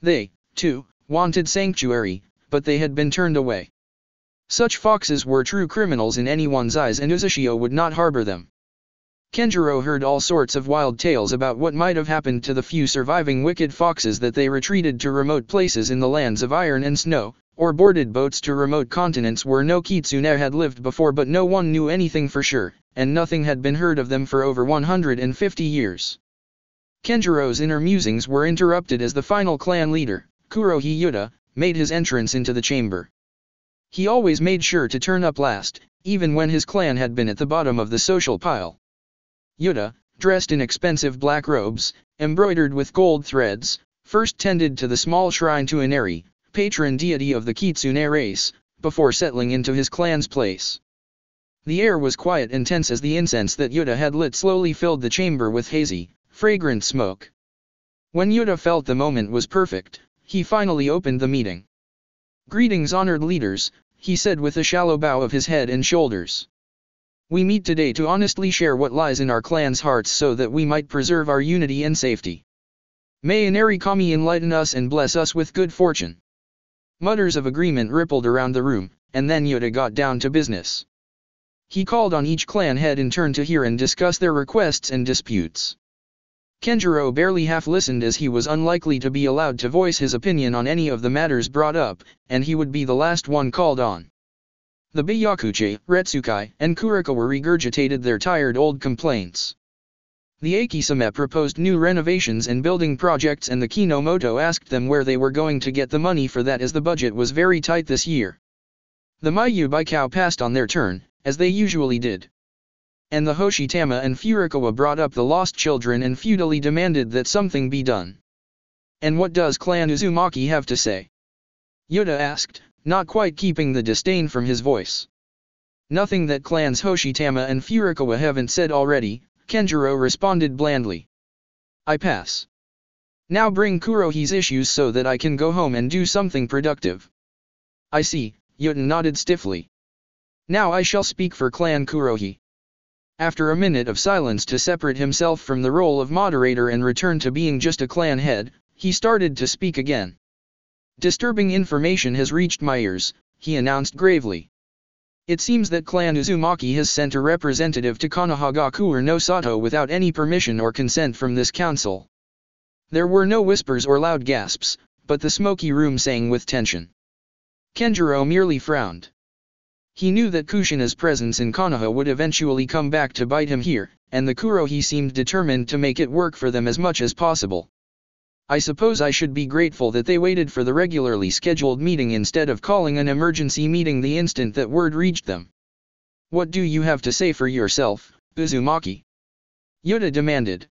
They, too, wanted sanctuary, but they had been turned away. Such foxes were true criminals in anyone's eyes, and Uzushio would not harbor them. Kenjiro heard all sorts of wild tales about what might have happened to the few surviving wicked foxes that they retreated to remote places in the lands of iron and snow, or boarded boats to remote continents where no Kitsune had lived before, but no one knew anything for sure, and nothing had been heard of them for over 150 years. Kenjiro's inner musings were interrupted as the final clan leader, Kurohi Yuta, made his entrance into the chamber. He always made sure to turn up last, even when his clan had been at the bottom of the social pile. Yuta, dressed in expensive black robes, embroidered with gold threads, first tended to the small shrine to Inari, patron deity of the Kitsune race, before settling into his clan's place. The air was quiet and tense as the incense that Yuta had lit slowly filled the chamber with hazy, fragrant smoke. When Yuta felt the moment was perfect, he finally opened the meeting. "Greetings, honored leaders," he said with a shallow bow of his head and shoulders. "We meet today to honestly share what lies in our clan's hearts so that we might preserve our unity and safety. May Inari Kami enlighten us and bless us with good fortune." Mutters of agreement rippled around the room, and then Yuta got down to business. He called on each clan head in turn to hear and discuss their requests and disputes. Kenjiro barely half listened as he was unlikely to be allowed to voice his opinion on any of the matters brought up, and he would be the last one called on. The Byakuchi, Retsukai, and Kurikawa regurgitated their tired old complaints. The Akisame proposed new renovations and building projects, and the Kinomoto asked them where they were going to get the money for that as the budget was very tight this year. The Mayu Baikao passed on their turn, as they usually did. And the Hoshitama and Furikawa brought up the lost children and feudally demanded that something be done. "And what does Clan Uzumaki have to say?" Yuta asked, not quite keeping the disdain from his voice. "Nothing that clans Hoshitama and Furikawa haven't said already," Kenjiro responded blandly. "I pass. Now bring Kurohi's issues so that I can go home and do something productive." "I see," Yuta nodded stiffly. "Now I shall speak for Clan Kurohi." After a minute of silence to separate himself from the role of moderator and return to being just a clan head, he started to speak again. "Disturbing information has reached my ears," he announced gravely. "It seems that Clan Uzumaki has sent a representative to Konoha no Sato without any permission or consent from this council." There were no whispers or loud gasps, but the smoky room sang with tension. Kenjiro merely frowned. He knew that Kushina's presence in Konoha would eventually come back to bite him here, and the Kurohi seemed determined to make it work for them as much as possible. "I suppose I should be grateful that they waited for the regularly scheduled meeting instead of calling an emergency meeting the instant that word reached them. What do you have to say for yourself, Uzumaki?" Yuta demanded.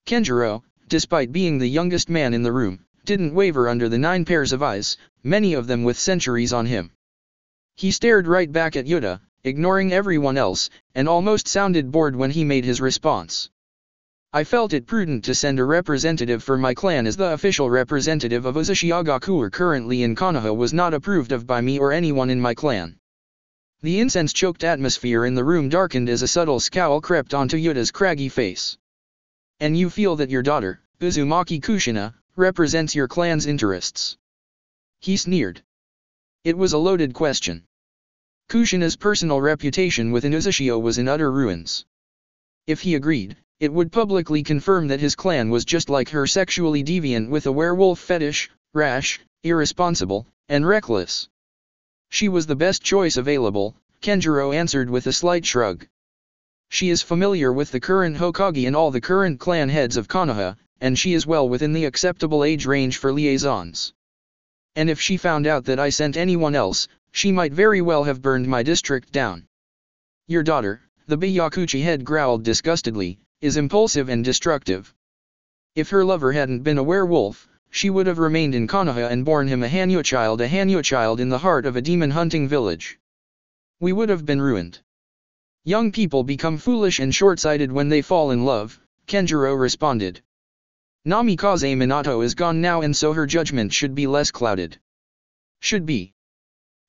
Kenjiro, despite being the youngest man in the room, didn't waver under the 9 pairs of eyes, many of them with centuries on him. He stared right back at Yuta, ignoring everyone else, and almost sounded bored when he made his response. "I felt it prudent to send a representative for my clan as the official representative of Uzushiagaku currently in Konoha was not approved of by me or anyone in my clan." The incense-choked atmosphere in the room darkened as a subtle scowl crept onto Yuta's craggy face. "And you feel that your daughter, Uzumaki Kushina, represents your clan's interests?" He sneered. It was a loaded question. Kushina's personal reputation within Uzushio was in utter ruins. If he agreed, it would publicly confirm that his clan was just like her, sexually deviant with a werewolf fetish, rash, irresponsible, and reckless. "She was the best choice available," Kenjiro answered with a slight shrug. "She is familiar with the current Hokage and all the current clan heads of Konoha, and she is well within the acceptable age range for liaisons. And if she found out that I sent anyone else, she might very well have burned my district down. Your daughter," the Byakuchi head growled disgustedly, "is impulsive and destructive. If her lover hadn't been a werewolf, she would have remained in Konoha and borne him a Hanyo child in the heart of a demon-hunting village. We would have been ruined." "Young people become foolish and short-sighted when they fall in love," Kenjiro responded. "Namikaze Minato is gone now, and so her judgment should be less clouded." "Should be?"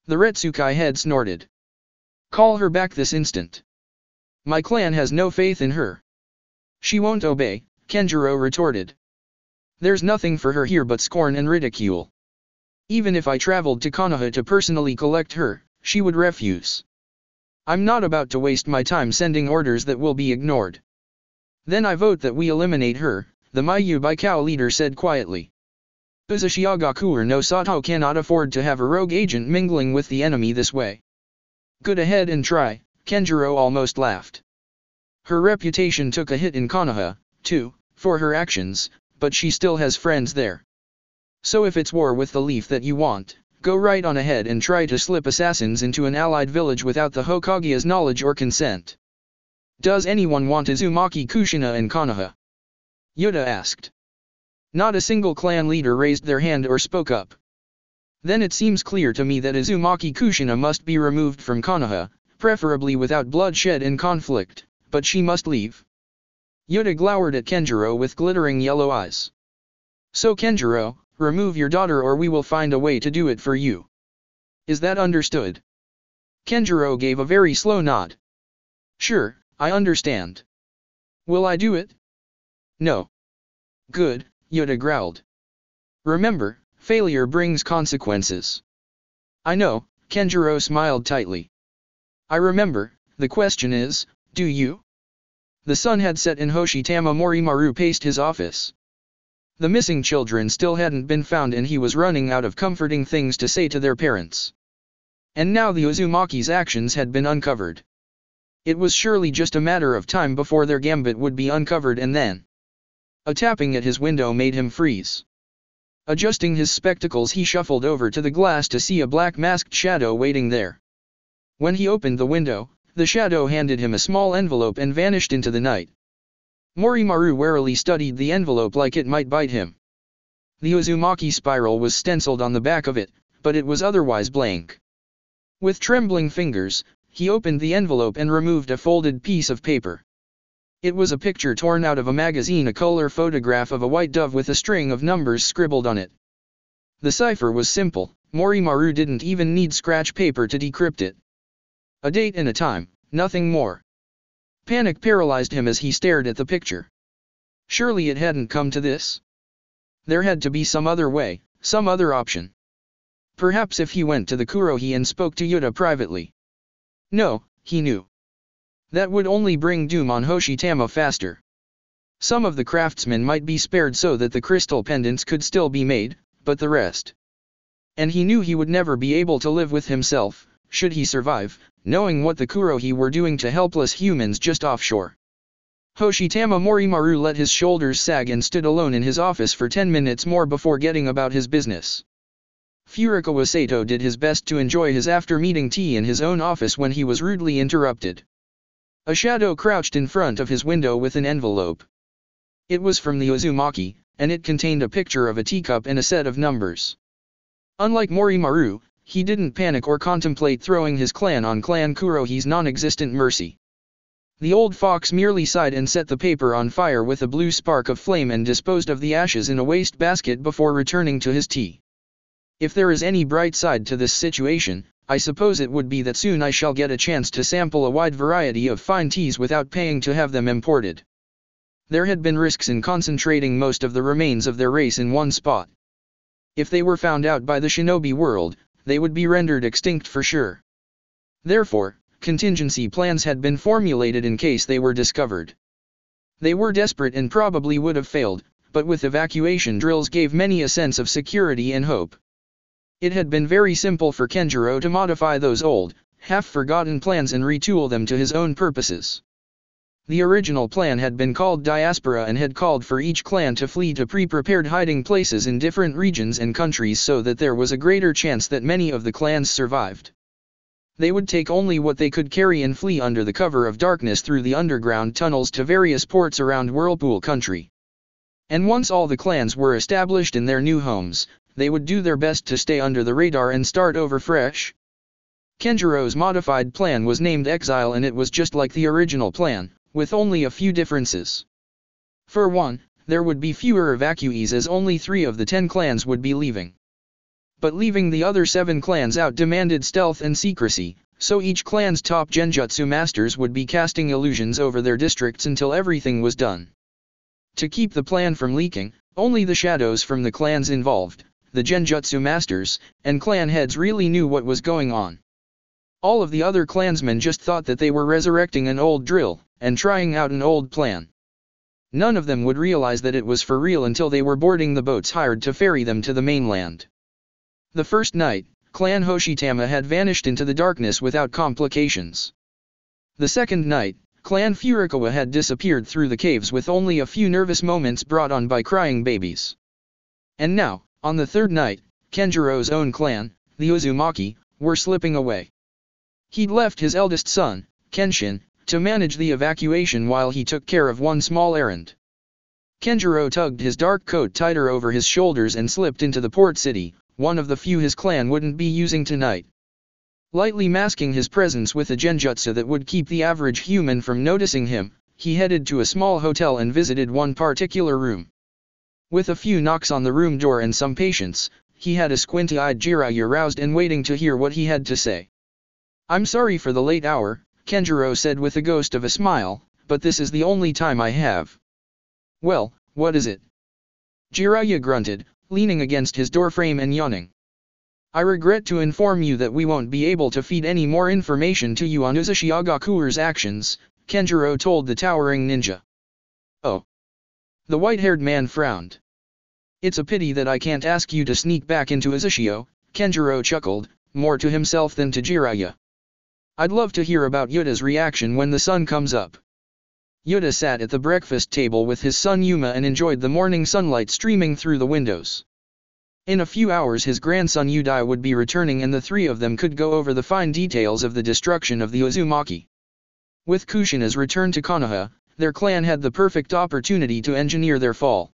The Retsukai head snorted. "Call her back this instant. My clan has no faith in her." "She won't obey," Kenjiro retorted. "There's nothing for her here but scorn and ridicule. Even if I traveled to Konoha to personally collect her, she would refuse. I'm not about to waste my time sending orders that will be ignored." "Then I vote that we eliminate her," the Mayu Baikao leader said quietly. "Uzushiagaku no Sato cannot afford to have a rogue agent mingling with the enemy this way." "Good, ahead and try," Kenjiro almost laughed. Her reputation took a hit in Konoha, too, for her actions, but she still has friends there. So if it's war with the leaf that you want, go right on ahead and try to slip assassins into an allied village without the Hokage's knowledge or consent. Does anyone want Uzumaki Kushina in Konoha? Yuta asked. Not a single clan leader raised their hand or spoke up. Then it seems clear to me that Uzumaki Kushina must be removed from Konoha, preferably without bloodshed and conflict, but she must leave. Yuta glowered at Kenjiro with glittering yellow eyes. So Kenjiro, remove your daughter or we will find a way to do it for you. Is that understood? Kenjiro gave a very slow nod. Sure, I understand. Will I do it? No. Good, Yuta growled. Remember, failure brings consequences. I know, Kenjiro smiled tightly. I remember, the question is, do you? The sun had set and Hoshitama Morimaru paced his office. The missing children still hadn't been found and he was running out of comforting things to say to their parents. And now the Uzumaki's actions had been uncovered. It was surely just a matter of time before their gambit would be uncovered and then. A tapping at his window made him freeze. Adjusting his spectacles he shuffled over to the glass to see a black masked shadow waiting there. When he opened the window, the shadow handed him a small envelope and vanished into the night. Morimaru warily studied the envelope like it might bite him. The Uzumaki spiral was stenciled on the back of it, but it was otherwise blank. With trembling fingers, he opened the envelope and removed a folded piece of paper. It was a picture torn out of a magazine, a color photograph of a white dove with a string of numbers scribbled on it. The cipher was simple, Morimaru didn't even need scratch paper to decrypt it. A date and a time, nothing more. Panic paralyzed him as he stared at the picture. Surely it hadn't come to this? There had to be some other way, some other option. Perhaps if he went to the Kurohi and spoke to Yuta privately. No, he knew. That would only bring doom on Hoshitama faster. Some of the craftsmen might be spared so that the crystal pendants could still be made, but the rest. And he knew he would never be able to live with himself, should he survive, knowing what the Kurohi were doing to helpless humans just offshore. Hoshitama Morimaru let his shoulders sag and stood alone in his office for 10 minutes more before getting about his business. Furukawa Sato did his best to enjoy his after-meeting tea in his own office when he was rudely interrupted. A shadow crouched in front of his window with an envelope. It was from the Uzumaki, and it contained a picture of a teacup and a set of numbers. Unlike Morimaru, he didn't panic or contemplate throwing his clan on Clan Kurohi's non-existent mercy. The old fox merely sighed and set the paper on fire with a blue spark of flame and disposed of the ashes in a waste basket before returning to his tea. If there is any bright side to this situation, I suppose it would be that soon I shall get a chance to sample a wide variety of fine teas without paying to have them imported. There had been risks in concentrating most of the remains of their race in one spot. If they were found out by the shinobi world, they would be rendered extinct for sure. Therefore, contingency plans had been formulated in case they were discovered. They were desperate and probably would have failed, but with evacuation drills gave many a sense of security and hope. It had been very simple for Kenjiro to modify those old, half-forgotten plans and retool them to his own purposes. The original plan had been called Diaspora and had called for each clan to flee to pre-prepared hiding places in different regions and countries so that there was a greater chance that many of the clans survived. They would take only what they could carry and flee under the cover of darkness through the underground tunnels to various ports around Whirlpool Country. And once all the clans were established in their new homes, they would do their best to stay under the radar and start over fresh. Kenjiro's modified plan was named Exile and it was just like the original plan, with only a few differences. For one, there would be fewer evacuees as only 3 of the 10 clans would be leaving. But leaving the other 7 clans out demanded stealth and secrecy, so each clan's top genjutsu masters would be casting illusions over their districts until everything was done. To keep the plan from leaking, only the shadows from the clans involved, the genjutsu masters, and clan heads really knew what was going on. All of the other clansmen just thought that they were resurrecting an old drill, and trying out an old plan. None of them would realize that it was for real until they were boarding the boats hired to ferry them to the mainland. The first night, Clan Hoshitama had vanished into the darkness without complications. The second night, Clan Furukawa had disappeared through the caves with only a few nervous moments brought on by crying babies. And now, on the third night, Kenjiro's own clan, the Uzumaki, were slipping away. He'd left his eldest son, Kenshin, to manage the evacuation while he took care of one small errand. Kenjiro tugged his dark coat tighter over his shoulders and slipped into the port city, one of the few his clan wouldn't be using tonight. Lightly masking his presence with a genjutsu that would keep the average human from noticing him, he headed to a small hotel and visited one particular room. With a few knocks on the room door and some patience, he had a squinty-eyed Jiraiya roused and waiting to hear what he had to say. "I'm sorry for the late hour," Kenjiro said with a ghost of a smile, "but this is the only time I have." "Well, what is it?" Jiraiya grunted, leaning against his doorframe and yawning. "I regret to inform you that we won't be able to feed any more information to you on Uzushiagaku's actions," Kenjiro told the towering ninja. "Oh." The white-haired man frowned. "It's a pity that I can't ask you to sneak back into Uzushio," Kenjiro chuckled, more to himself than to Jiraiya. "I'd love to hear about Yuta's reaction when the sun comes up." Yuta sat at the breakfast table with his son Yuma and enjoyed the morning sunlight streaming through the windows. In a few hours his grandson Udai would be returning and the three of them could go over the fine details of the destruction of the Uzumaki. With Kushina's return to Konoha, their clan had the perfect opportunity to engineer their fall.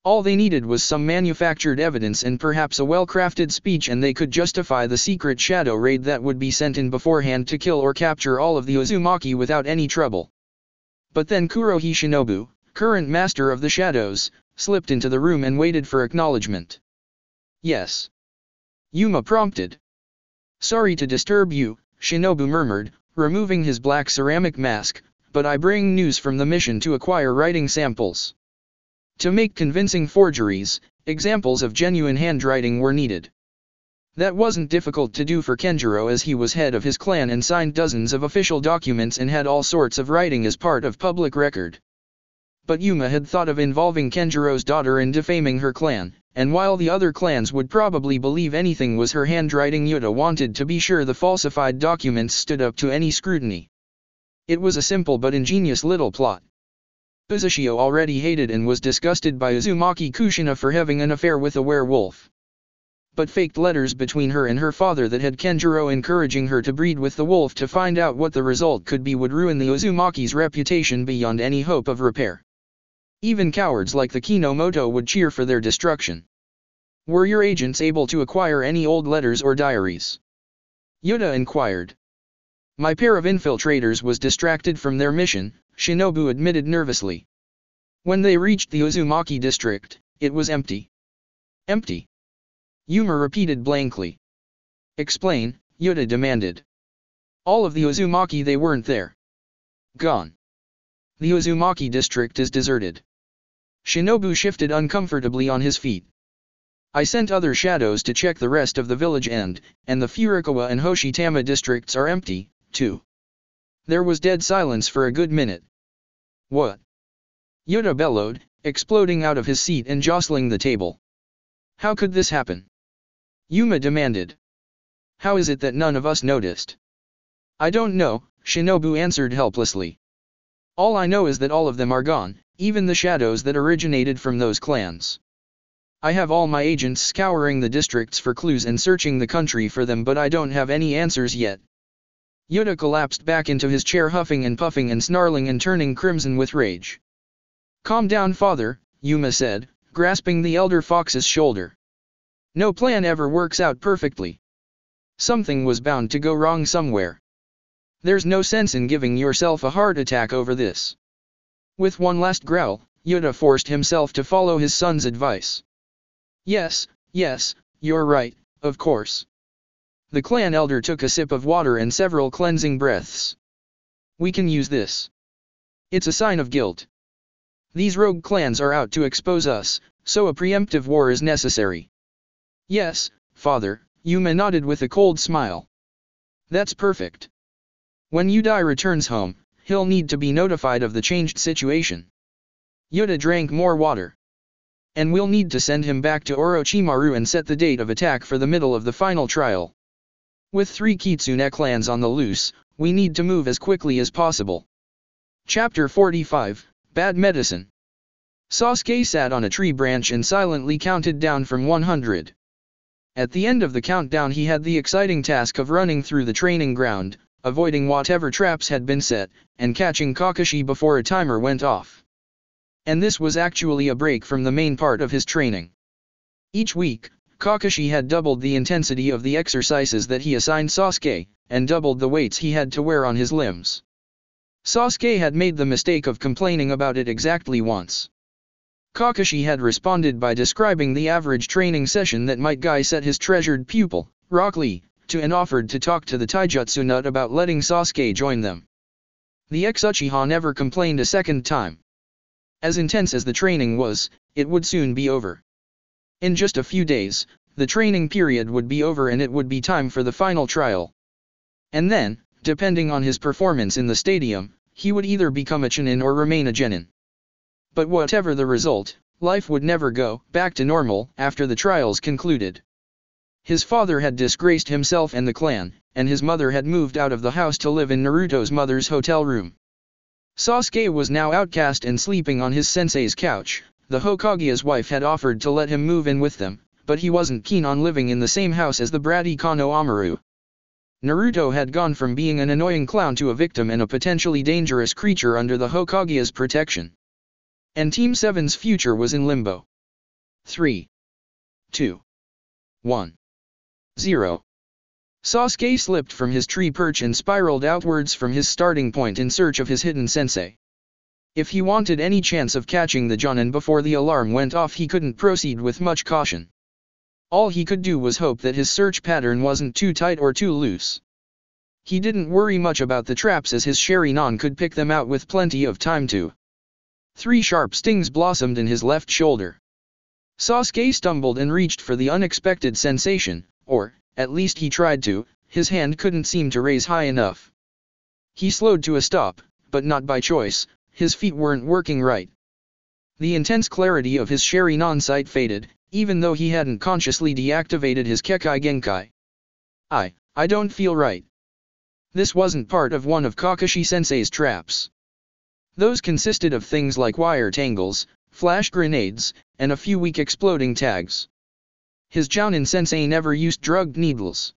All they needed was some manufactured evidence and perhaps a well-crafted speech, and they could justify the secret shadow raid that would be sent in beforehand to kill or capture all of the Uzumaki without any trouble. But then Kurohi Shinobu, current master of the shadows, slipped into the room and waited for acknowledgement. "Yes?" Yuma prompted. "Sorry to disturb you," Shinobu murmured, removing his black ceramic mask, "but I bring news from the mission to acquire writing samples. To make convincing forgeries, examples of genuine handwriting were needed." That wasn't difficult to do for Kenjiro, as he was head of his clan and signed dozens of official documents and had all sorts of writing as part of public record. But Yuma had thought of involving Kenjiro's daughter in defaming her clan, and while the other clans would probably believe anything was her handwriting, Yuta wanted to be sure the falsified documents stood up to any scrutiny. It was a simple but ingenious little plot. Uzushio already hated and was disgusted by Uzumaki Kushina for having an affair with a werewolf. But faked letters between her and her father that had Kenjiro encouraging her to breed with the wolf to find out what the result could be would ruin the Uzumaki's reputation beyond any hope of repair. Even cowards like the Kinomoto would cheer for their destruction. "Were your agents able to acquire any old letters or diaries?" Yuta inquired. "My pair of infiltrators was distracted from their mission," Shinobu admitted nervously. "When they reached the Uzumaki district, it was empty." "Empty?" Yuma repeated blankly. "Explain," Yuta demanded. "All of the Uzumaki, they weren't there. Gone. The Uzumaki district is deserted." Shinobu shifted uncomfortably on his feet. "I sent other shadows to check the rest of the village and the Furukawa and Hoshitama districts are empty, too." There was dead silence for a good minute. "What?" Yuta bellowed, exploding out of his seat and jostling the table. "How could this happen?" Yuma demanded. "How is it that none of us noticed?" "I don't know," Shinobu answered helplessly. "All I know is that all of them are gone, even the shadows that originated from those clans. I have all my agents scouring the districts for clues and searching the country for them, but I don't have any answers yet." Yuta collapsed back into his chair, huffing and puffing and snarling and turning crimson with rage. "Calm down, father," Yuma said, grasping the elder fox's shoulder. "No plan ever works out perfectly. Something was bound to go wrong somewhere. There's no sense in giving yourself a heart attack over this." With one last growl, Yuta forced himself to follow his son's advice. Yes, you're right, of course." The clan elder took a sip of water and several cleansing breaths. "We can use this. It's a sign of guilt. These rogue clans are out to expose us, so a preemptive war is necessary." "Yes, father," Yuma nodded with a cold smile. "That's perfect. When Udai returns home, he'll need to be notified of the changed situation." Yuta drank more water. "And we'll need to send him back to Orochimaru and set the date of attack for the middle of the final trial. With 3 Kitsune clans on the loose, we need to move as quickly as possible." Chapter 45, Bad Medicine. Sasuke sat on a tree branch and silently counted down from 100. At the end of the countdown he had the exciting task of running through the training ground, avoiding whatever traps had been set, and catching Kakashi before a timer went off. And this was actually a break from the main part of his training. Each week, Kakashi had doubled the intensity of the exercises that he assigned Sasuke, and doubled the weights he had to wear on his limbs. Sasuke had made the mistake of complaining about it exactly once. Kakashi had responded by describing the average training session that might Guy set his treasured pupil, Rock Lee, to and offered to talk to the taijutsu nut about letting Sasuke join them. The ex-Uchiha never complained a second time. As intense as the training was, it would soon be over. In just a few days, the training period would be over and it would be time for the final trial. And then, depending on his performance in the stadium, he would either become a Chunin or remain a Genin. But whatever the result, life would never go back to normal after the trials concluded. His father had disgraced himself and the clan, and his mother had moved out of the house to live in Naruto's mother's hotel room. Sasuke was now outcast and sleeping on his sensei's couch. The Hokage's wife had offered to let him move in with them, but he wasn't keen on living in the same house as the bratty Konoha. Naruto had gone from being an annoying clown to a victim and a potentially dangerous creature under the Hokage's protection. And Team 7's future was in limbo. 3, 2, 1, 0. Sasuke slipped from his tree perch and spiraled outwards from his starting point in search of his hidden sensei. If he wanted any chance of catching the Jonin before the alarm went off, he couldn't proceed with much caution. All he could do was hope that his search pattern wasn't too tight or too loose. He didn't worry much about the traps as his Sharingan could pick them out with plenty of time to. 3 sharp stings blossomed in his left shoulder. Sasuke stumbled and reached for the unexpected sensation, or, at least he tried to. His hand couldn't seem to raise high enough. He slowed to a stop, but not by choice. His feet weren't working right. The intense clarity of his Sharingan sight faded, even though he hadn't consciously deactivated his Kekai Genkai. I don't feel right. This wasn't part of one of Kakashi-sensei's traps. Those consisted of things like wire tangles, flash grenades, and a few weak exploding tags. His Jounin sensei never used drugged needles.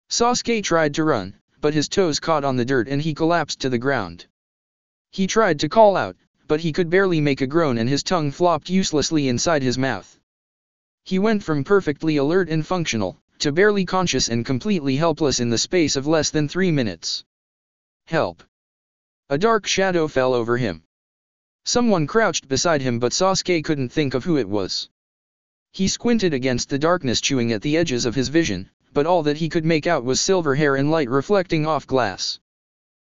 Sasuke tried to run, but his toes caught on the dirt and he collapsed to the ground. He tried to call out, but he could barely make a groan and his tongue flopped uselessly inside his mouth. He went from perfectly alert and functional, to barely conscious and completely helpless in the space of less than 3 minutes. Help! A dark shadow fell over him. Someone crouched beside him, but Sasuke couldn't think of who it was. He squinted against the darkness, chewing at the edges of his vision, but all that he could make out was silver hair and light reflecting off glass.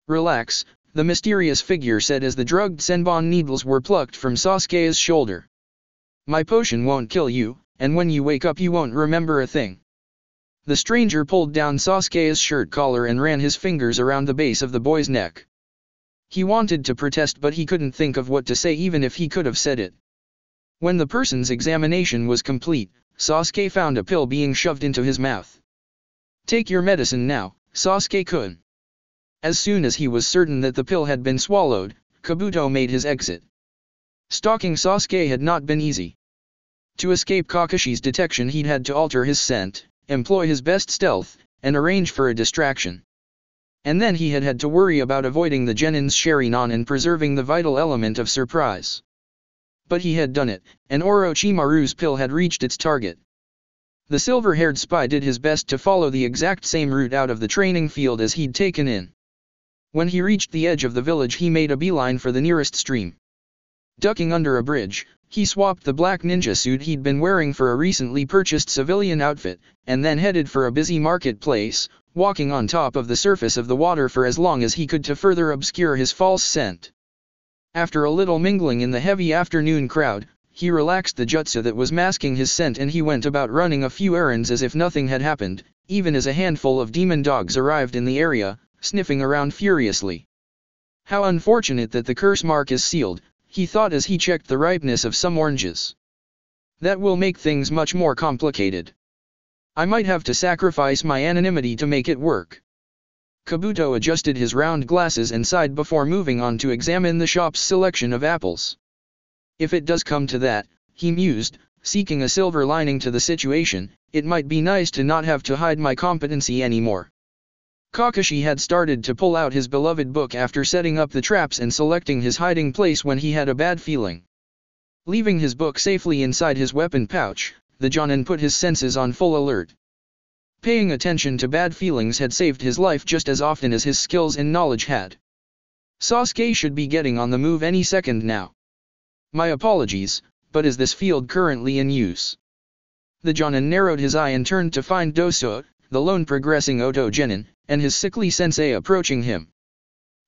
Relax, the mysterious figure said as the drugged senbon needles were plucked from Sasuke's shoulder. My potion won't kill you, and when you wake up you won't remember a thing. The stranger pulled down Sasuke's shirt collar and ran his fingers around the base of the boy's neck. He wanted to protest, but he couldn't think of what to say even if he could have said it. When the person's examination was complete, Sasuke found a pill being shoved into his mouth. Take your medicine now, Sasuke-kun. As soon as he was certain that the pill had been swallowed, Kabuto made his exit. Stalking Sasuke had not been easy. To escape Kakashi's detection he'd had to alter his scent, employ his best stealth, and arrange for a distraction. And then he had to worry about avoiding the Genin's Sharingan and preserving the vital element of surprise. But he had done it, and Orochimaru's pill had reached its target. The silver-haired spy did his best to follow the exact same route out of the training field as he'd taken in. When he reached the edge of the village he made a beeline for the nearest stream. Ducking under a bridge, he swapped the black ninja suit he'd been wearing for a recently purchased civilian outfit, and then headed for a busy marketplace, walking on top of the surface of the water for as long as he could to further obscure his false scent. After a little mingling in the heavy afternoon crowd, he relaxed the jutsu that was masking his scent and he went about running a few errands as if nothing had happened, even as a handful of demon dogs arrived in the area, sniffing around furiously. How unfortunate that the curse mark is sealed, he thought as he checked the ripeness of some oranges. That will make things much more complicated. I might have to sacrifice my anonymity to make it work. Kabuto adjusted his round glasses and sighed before moving on to examine the shop's selection of apples. If it does come to that, he mused, seeking a silver lining to the situation, it might be nice to not have to hide my competency anymore. Kakashi had started to pull out his beloved book after setting up the traps and selecting his hiding place when he had a bad feeling. Leaving his book safely inside his weapon pouch, the Jonin put his senses on full alert. Paying attention to bad feelings had saved his life just as often as his skills and knowledge had. Sasuke should be getting on the move any second now. My apologies, but is this field currently in use? The Jonin narrowed his eye and turned to find Dosuo, the lone progressing Oto Genin, and his sickly sensei approaching him.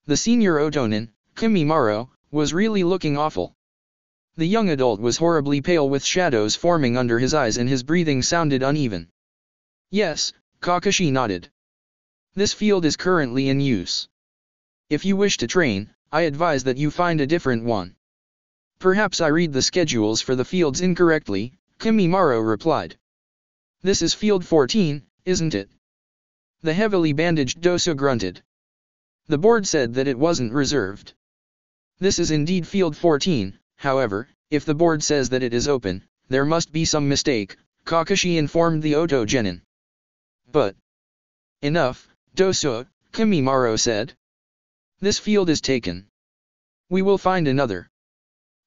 The senior Otonin, Kimimaro, was really looking awful. The young adult was horribly pale with shadows forming under his eyes and his breathing sounded uneven. Yes, Kakashi nodded. This field is currently in use. If you wish to train, I advise that you find a different one. Perhaps I read the schedules for the fields incorrectly, Kimimaro replied. This is field 14, isn't it? The heavily bandaged Dosa grunted. The board said that it wasn't reserved. This is indeed field 14, however, if the board says that it is open, there must be some mistake, Kakashi informed the Oto Genin. But enough, Dosa, Kimimaro said. This field is taken. We will find another.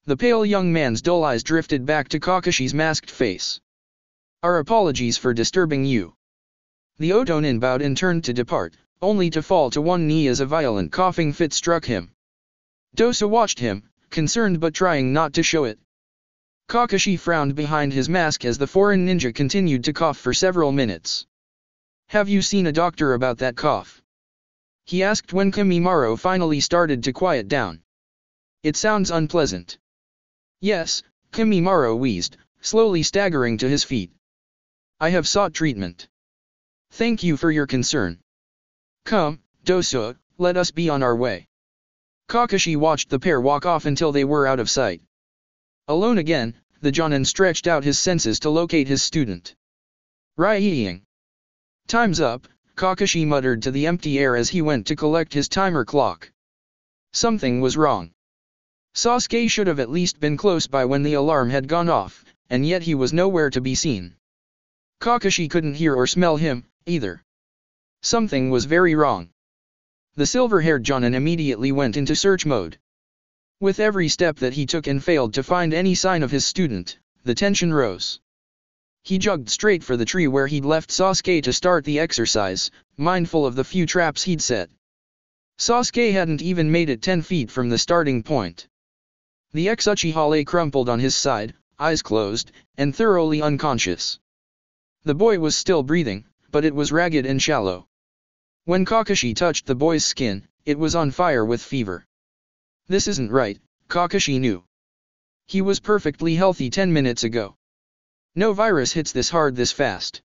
The pale young man's dull eyes drifted back to Kakashi's masked face. Our apologies for disturbing you. The Otonin bowed and turned to depart, only to fall to one knee as a violent coughing fit struck him. Dosa watched him, concerned but trying not to show it. Kakashi frowned behind his mask as the foreign ninja continued to cough for several minutes. Have you seen a doctor about that cough? He asked when Kimimaro finally started to quiet down. It sounds unpleasant. Yes, Kimimaro wheezed, slowly staggering to his feet. I have sought treatment. Thank you for your concern. Come, Dosa, let us be on our way. Kakashi watched the pair walk off until they were out of sight. Alone again, the Jonin stretched out his senses to locate his student. Rying. Time's up, Kakashi muttered to the empty air as he went to collect his timer clock. Something was wrong. Sasuke should have at least been close by when the alarm had gone off, and yet he was nowhere to be seen. Kakashi couldn't hear or smell him, either. Something was very wrong. The silver-haired Jonin immediately went into search mode. With every step that he took and failed to find any sign of his student, the tension rose. He jogged straight for the tree where he'd left Sasuke to start the exercise, mindful of the few traps he'd set. Sasuke hadn't even made it 10 feet from the starting point. The ex-Uchiha lay crumpled on his side, eyes closed, and thoroughly unconscious. The boy was still breathing, but it was ragged and shallow. When Kakashi touched the boy's skin, it was on fire with fever. This isn't right, Kakashi knew. He was perfectly healthy 10 minutes ago. No virus hits this hard this fast.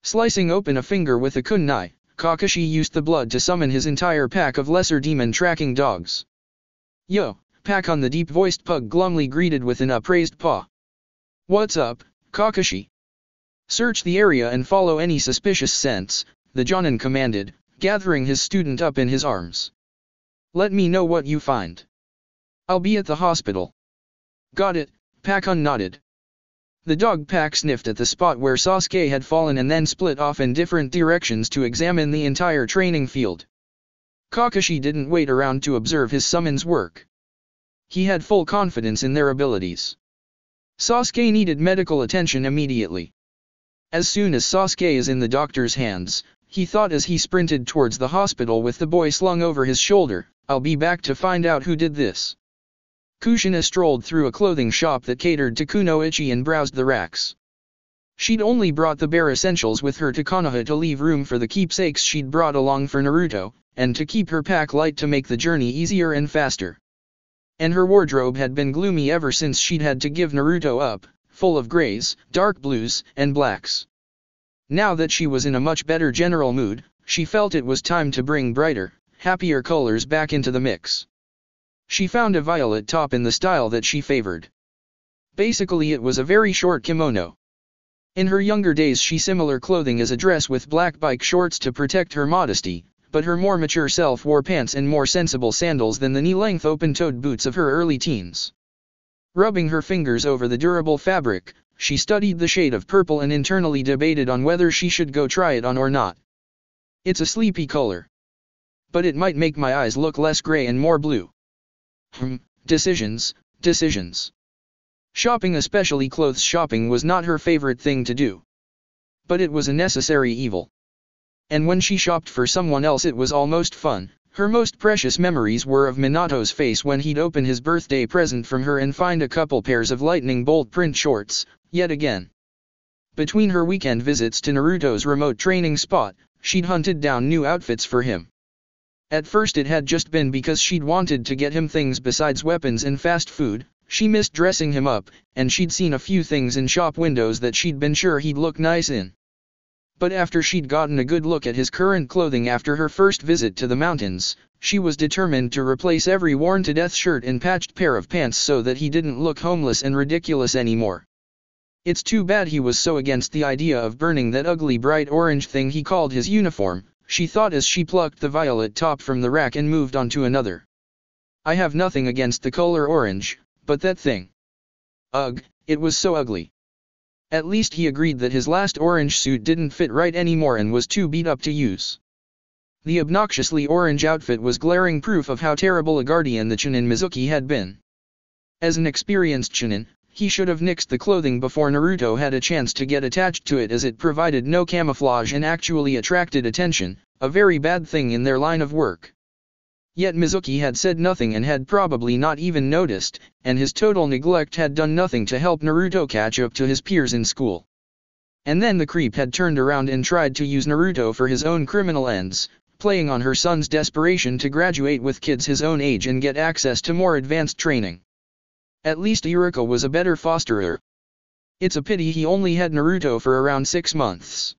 Slicing open a finger with a kunai, Kakashi used the blood to summon his entire pack of lesser demon tracking dogs. Yo, Pakon, the deep-voiced pug glumly greeted with an upraised paw. What's up, Kakashi? Search the area and follow any suspicious scents, the Jonin commanded, gathering his student up in his arms. Let me know what you find. I'll be at the hospital. Got it, Pakon nodded. The dog pack sniffed at the spot where Sasuke had fallen and then split off in different directions to examine the entire training field. Kakashi didn't wait around to observe his summons work. He had full confidence in their abilities. Sasuke needed medical attention immediately. As soon as Sasuke is in the doctor's hands, he thought as he sprinted towards the hospital with the boy slung over his shoulder, I'll be back to find out who did this. Kushina strolled through a clothing shop that catered to Kunoichi and browsed the racks. She'd only brought the bare essentials with her to Konoha to leave room for the keepsakes she'd brought along for Naruto, and to keep her pack light to make the journey easier and faster. And her wardrobe had been gloomy ever since she'd had to give Naruto up, full of grays, dark blues, and blacks. Now that she was in a much better general mood, she felt it was time to bring brighter, happier colors back into the mix. She found a violet top in the style that she favored. Basically it was a very short kimono. In her younger days she similar clothing as a dress with black bike shorts to protect her modesty, but her more mature self wore pants and more sensible sandals than the knee-length open-toed boots of her early teens. Rubbing her fingers over the durable fabric, she studied the shade of purple and internally debated on whether she should go try it on or not. It's a sleepy color. But it might make my eyes look less gray and more blue. Decisions. Shopping, especially clothes shopping, was not her favorite thing to do. But it was a necessary evil. And when she shopped for someone else it was almost fun. Her most precious memories were of Minato's face when he'd open his birthday present from her and find a couple pairs of lightning bolt print shorts, yet again. Between her weekend visits to Naruto's remote training spot, she'd hunted down new outfits for him. At first it had just been because she'd wanted to get him things besides weapons and fast food. She missed dressing him up, and she'd seen a few things in shop windows that she'd been sure he'd look nice in. But after she'd gotten a good look at his current clothing after her first visit to the mountains, she was determined to replace every worn-to-death shirt and patched pair of pants so that he didn't look homeless and ridiculous anymore. It's too bad he was so against the idea of burning that ugly bright orange thing he called his uniform, she thought as she plucked the violet top from the rack and moved on to another. I have nothing against the color orange, but that thing. Ugh, it was so ugly. At least he agreed that his last orange suit didn't fit right anymore and was too beat up to use. The obnoxiously orange outfit was glaring proof of how terrible a guardian the Chunin Mizuki had been. As an experienced Chunin, he should have nixed the clothing before Naruto had a chance to get attached to it, as it provided no camouflage and actually attracted attention, a very bad thing in their line of work. Yet Mizuki had said nothing and had probably not even noticed, and his total neglect had done nothing to help Naruto catch up to his peers in school. And then the creep had turned around and tried to use Naruto for his own criminal ends, playing on her son's desperation to graduate with kids his own age and get access to more advanced training. At least Iruka was a better fosterer. It's a pity he only had Naruto for around 6 months.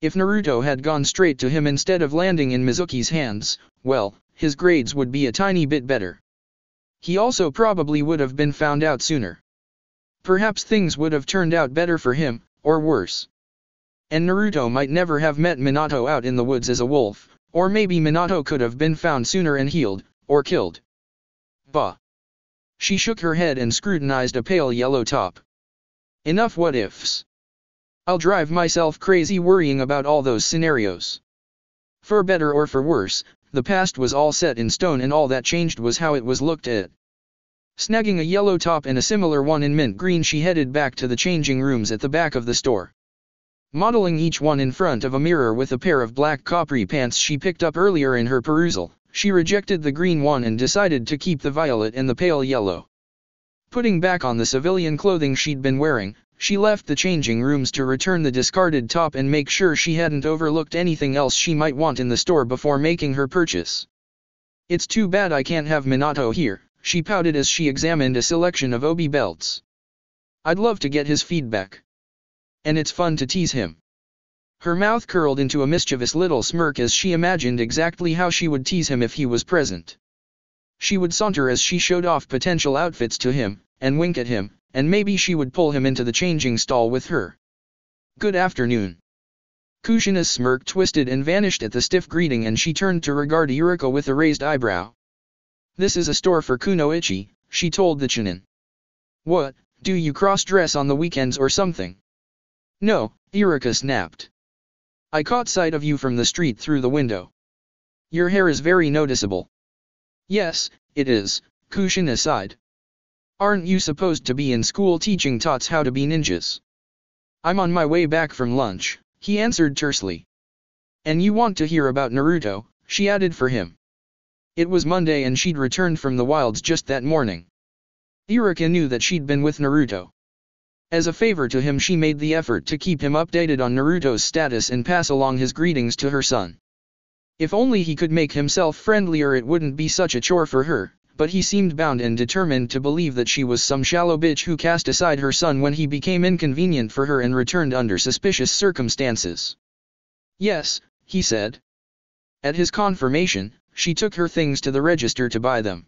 If Naruto had gone straight to him instead of landing in Mizuki's hands, well, his grades would be a tiny bit better. He also probably would have been found out sooner. Perhaps things would have turned out better for him, or worse. And Naruto might never have met Minato out in the woods as a wolf, or maybe Minato could have been found sooner and healed, or killed. Bah. She shook her head and scrutinized a pale yellow top. Enough what ifs. I'll drive myself crazy worrying about all those scenarios. For better or for worse, the past was all set in stone and all that changed was how it was looked at. Snagging a yellow top and a similar one in mint green, she headed back to the changing rooms at the back of the store. Modeling each one in front of a mirror with a pair of black capri pants she picked up earlier in her perusal, she rejected the green one and decided to keep the violet and the pale yellow. Putting back on the civilian clothing she'd been wearing, she left the changing rooms to return the discarded top and make sure she hadn't overlooked anything else she might want in the store before making her purchase. It's too bad I can't have Minato here, she pouted as she examined a selection of obi belts. I'd love to get his feedback. And it's fun to tease him. Her mouth curled into a mischievous little smirk as she imagined exactly how she would tease him if he was present. She would saunter as she showed off potential outfits to him, and wink at him, and maybe she would pull him into the changing stall with her. Good afternoon. Kushina's smirk twisted and vanished at the stiff greeting, and she turned to regard Iruka with a raised eyebrow. This is a store for kunoichi, she told the Chunin. What, do you cross-dress on the weekends or something? No, Iruka snapped. I caught sight of you from the street through the window. Your hair is very noticeable. Yes, it is, Kushina sighed. Aren't you supposed to be in school teaching tots how to be ninjas? I'm on my way back from lunch, he answered tersely. And you want to hear about Naruto, she added for him. It was Monday and she'd returned from the wilds just that morning. Iruka knew that she'd been with Naruto. As a favor to him, she made the effort to keep him updated on Naruto's status and pass along his greetings to her son. If only he could make himself friendlier, it wouldn't be such a chore for her, but he seemed bound and determined to believe that she was some shallow bitch who cast aside her son when he became inconvenient for her and returned under suspicious circumstances. Yes, he said. At his confirmation, she took her things to the register to buy them.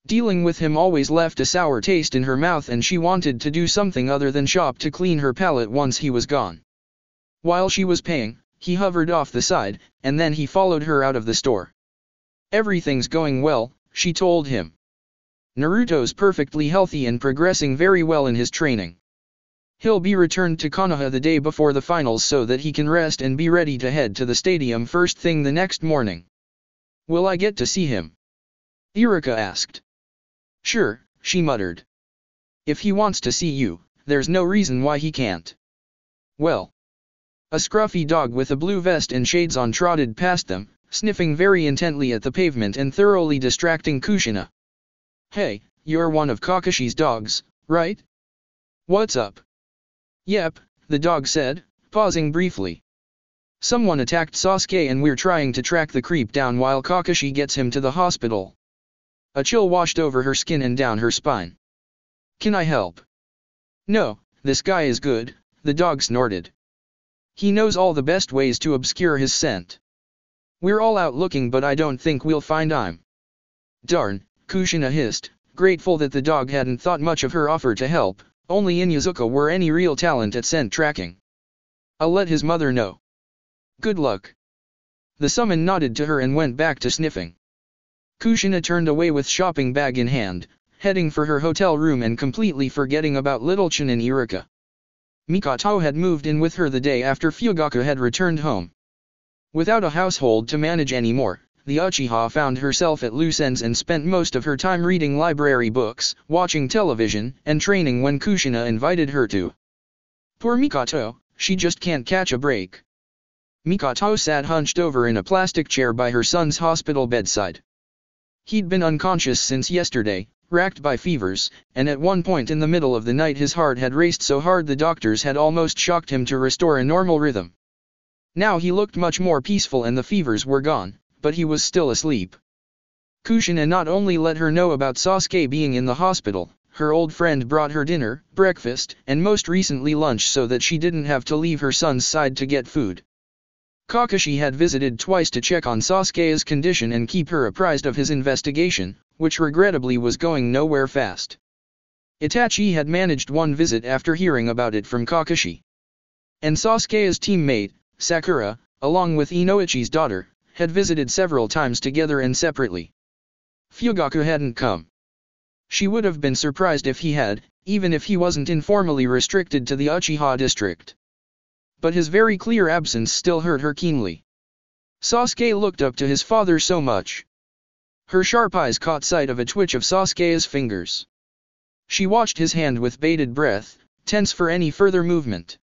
Dealing with him always left a sour taste in her mouth, and she wanted to do something other than shop to clean her palate once he was gone. While she was paying, he hovered off the side, and then he followed her out of the store. Everything's going well, she told him. Naruto's perfectly healthy and progressing very well in his training. He'll be returned to Konoha the day before the finals so that he can rest and be ready to head to the stadium first thing the next morning. Will I get to see him? Iruka asked. Sure, she muttered. If he wants to see you, there's no reason why he can't. Well. A scruffy dog with a blue vest and shades on trotted past them, sniffing very intently at the pavement and thoroughly distracting Kushina. Hey, you're one of Kakashi's dogs, right? What's up? Yep, the dog said, pausing briefly. Someone attacked Sasuke and we're trying to track the creep down while Kakashi gets him to the hospital. A chill washed over her skin and down her spine. Can I help? No, this guy is good, the dog snorted. He knows all the best ways to obscure his scent. We're all out looking but I don't think we'll find him. Darn, Kushina hissed, grateful that the dog hadn't thought much of her offer to help. Only Inyazuka were any real talent at scent tracking. I'll let his mother know. Good luck. The summon nodded to her and went back to sniffing. Kushina turned away with shopping bag in hand, heading for her hotel room and completely forgetting about Little Chin and Iruka. Mikoto had moved in with her the day after Fugaku had returned home. Without a household to manage anymore, the Uchiha found herself at loose ends and spent most of her time reading library books, watching television, and training when Kushina invited her to. Poor Mikoto, she just can't catch a break. Mikoto sat hunched over in a plastic chair by her son's hospital bedside. He'd been unconscious since yesterday, racked by fevers, and at one point in the middle of the night his heart had raced so hard the doctors had almost shocked him to restore a normal rhythm. Now he looked much more peaceful and the fevers were gone, but he was still asleep. Kushina not only let her know about Sasuke being in the hospital, her old friend brought her dinner, breakfast, and most recently lunch so that she didn't have to leave her son's side to get food. Kakashi had visited twice to check on Sasuke's condition and keep her apprised of his investigation, which regrettably was going nowhere fast. Itachi had managed one visit after hearing about it from Kakashi. And Sasuke's teammate, Sakura, along with Inoichi's daughter, had visited several times together and separately. Fugaku hadn't come. She would have been surprised if he had, even if he wasn't informally restricted to the Uchiha district. But his very clear absence still hurt her keenly. Sasuke looked up to his father so much. Her sharp eyes caught sight of a twitch of Sasuke's fingers. She watched his hand with bated breath, tense for any further movement.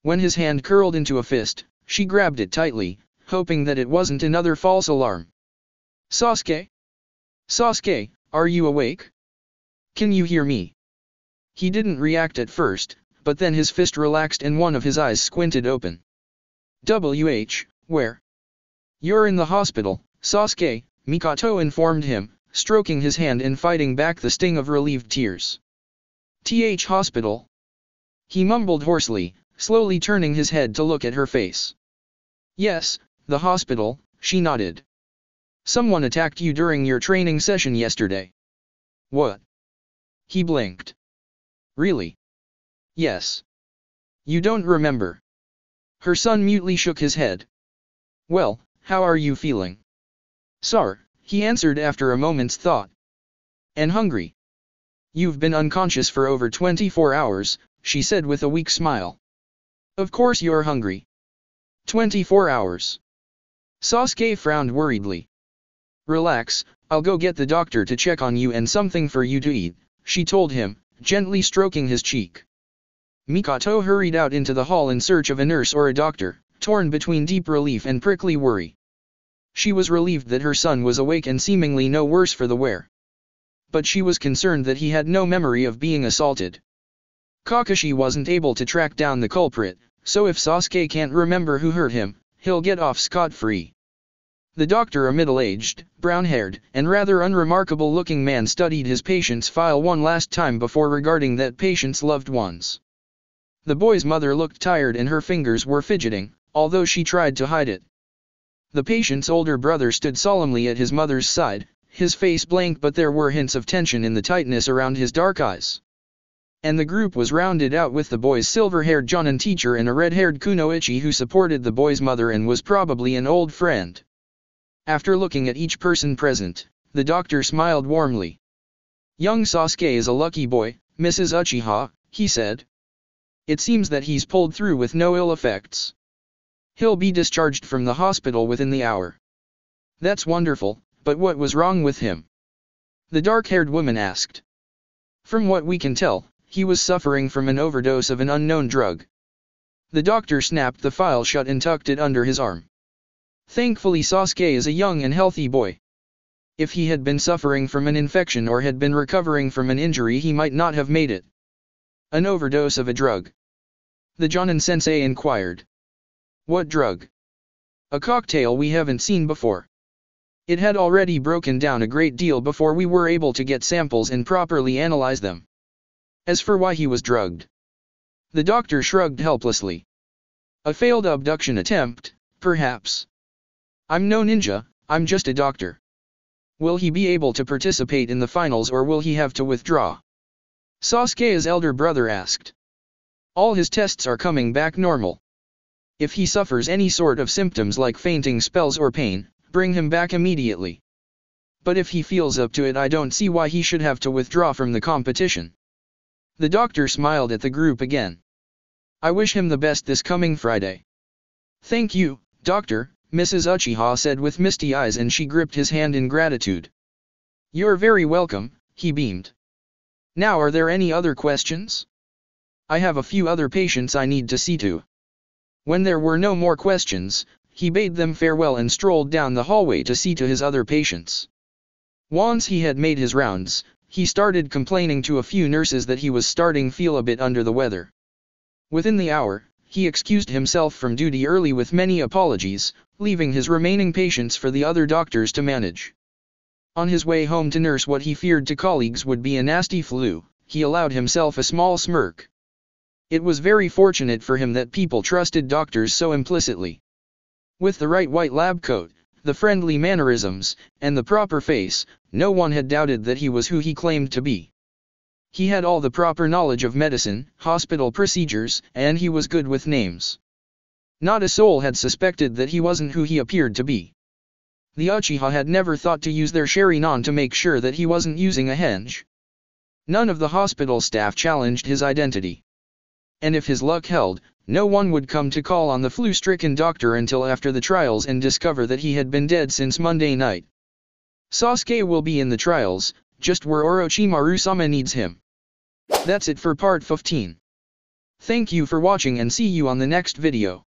When his hand curled into a fist, she grabbed it tightly, hoping that it wasn't another false alarm. Sasuke? Sasuke, are you awake? Can you hear me? He didn't react at first, but then his fist relaxed and one of his eyes squinted open. Where? You're in the hospital, Sasuke, Mikoto informed him, stroking his hand and fighting back the sting of relieved tears. Hospital? He mumbled hoarsely, slowly turning his head to look at her face. Yes, the hospital, she nodded. Someone attacked you during your training session yesterday. What? He blinked. Really? Yes. You don't remember. Her son mutely shook his head. Well, how are you feeling? Sore, he answered after a moment's thought. And hungry. You've been unconscious for over 24 hours, she said with a weak smile. Of course you're hungry. 24 hours. Sasuke frowned worriedly. Relax, I'll go get the doctor to check on you and something for you to eat, she told him, gently stroking his cheek. Mikoto hurried out into the hall in search of a nurse or a doctor, torn between deep relief and prickly worry. She was relieved that her son was awake and seemingly no worse for the wear. But she was concerned that he had no memory of being assaulted. Kakashi wasn't able to track down the culprit, so if Sasuke can't remember who hurt him, he'll get off scot-free. The doctor, a middle-aged, brown-haired, and rather unremarkable-looking man, studied his patient's file one last time before regarding that patient's loved ones. The boy's mother looked tired and her fingers were fidgeting, although she tried to hide it. The patient's older brother stood solemnly at his mother's side, his face blank, but there were hints of tension in the tightness around his dark eyes. And the group was rounded out with the boy's silver-haired Jonin teacher and a red-haired Kunoichi who supported the boy's mother and was probably an old friend. After looking at each person present, the doctor smiled warmly. "Young Sasuke is a lucky boy, Mrs. Uchiha," he said. "It seems that he's pulled through with no ill effects. He'll be discharged from the hospital within the hour." "That's wonderful, but what was wrong with him?" the dark-haired woman asked. "From what we can tell, he was suffering from an overdose of an unknown drug." The doctor snapped the file shut and tucked it under his arm. "Thankfully Sasuke is a young and healthy boy. If he had been suffering from an infection or had been recovering from an injury he might not have made it." "An overdose of a drug?" the Jonin-sensei inquired. "What drug?" "A cocktail we haven't seen before. It had already broken down a great deal before we were able to get samples and properly analyze them. As for why he was drugged," the doctor shrugged helplessly. "A failed abduction attempt, perhaps. I'm no ninja, I'm just a doctor." "Will he be able to participate in the finals or will he have to withdraw?" Sasuke's elder brother asked. "All his tests are coming back normal. If he suffers any sort of symptoms like fainting spells or pain, bring him back immediately. But if he feels up to it I don't see why he should have to withdraw from the competition." The doctor smiled at the group again. "I wish him the best this coming Friday." "Thank you, doctor," Mrs. Uchiha said with misty eyes and she gripped his hand in gratitude. "You're very welcome," he beamed. "Now are there any other questions? I have a few other patients I need to see to." When there were no more questions, he bade them farewell and strolled down the hallway to see to his other patients. Once he had made his rounds, he started complaining to a few nurses that he was starting to feel a bit under the weather. Within the hour, he excused himself from duty early with many apologies, leaving his remaining patients for the other doctors to manage. On his way home to nurse what he feared to colleagues would be a nasty flu, he allowed himself a small smirk. It was very fortunate for him that people trusted doctors so implicitly. With the right white lab coat, the friendly mannerisms, and the proper face, no one had doubted that he was who he claimed to be. He had all the proper knowledge of medicine, hospital procedures, and he was good with names. Not a soul had suspected that he wasn't who he appeared to be. The Uchiha had never thought to use their Sharingan to make sure that he wasn't using a henge. None of the hospital staff challenged his identity. And if his luck held, no one would come to call on the flu-stricken doctor until after the trials and discover that he had been dead since Monday night. Sasuke will be in the trials, just where Orochimaru-sama needs him. That's it for part 15. Thank you for watching and see you on the next video.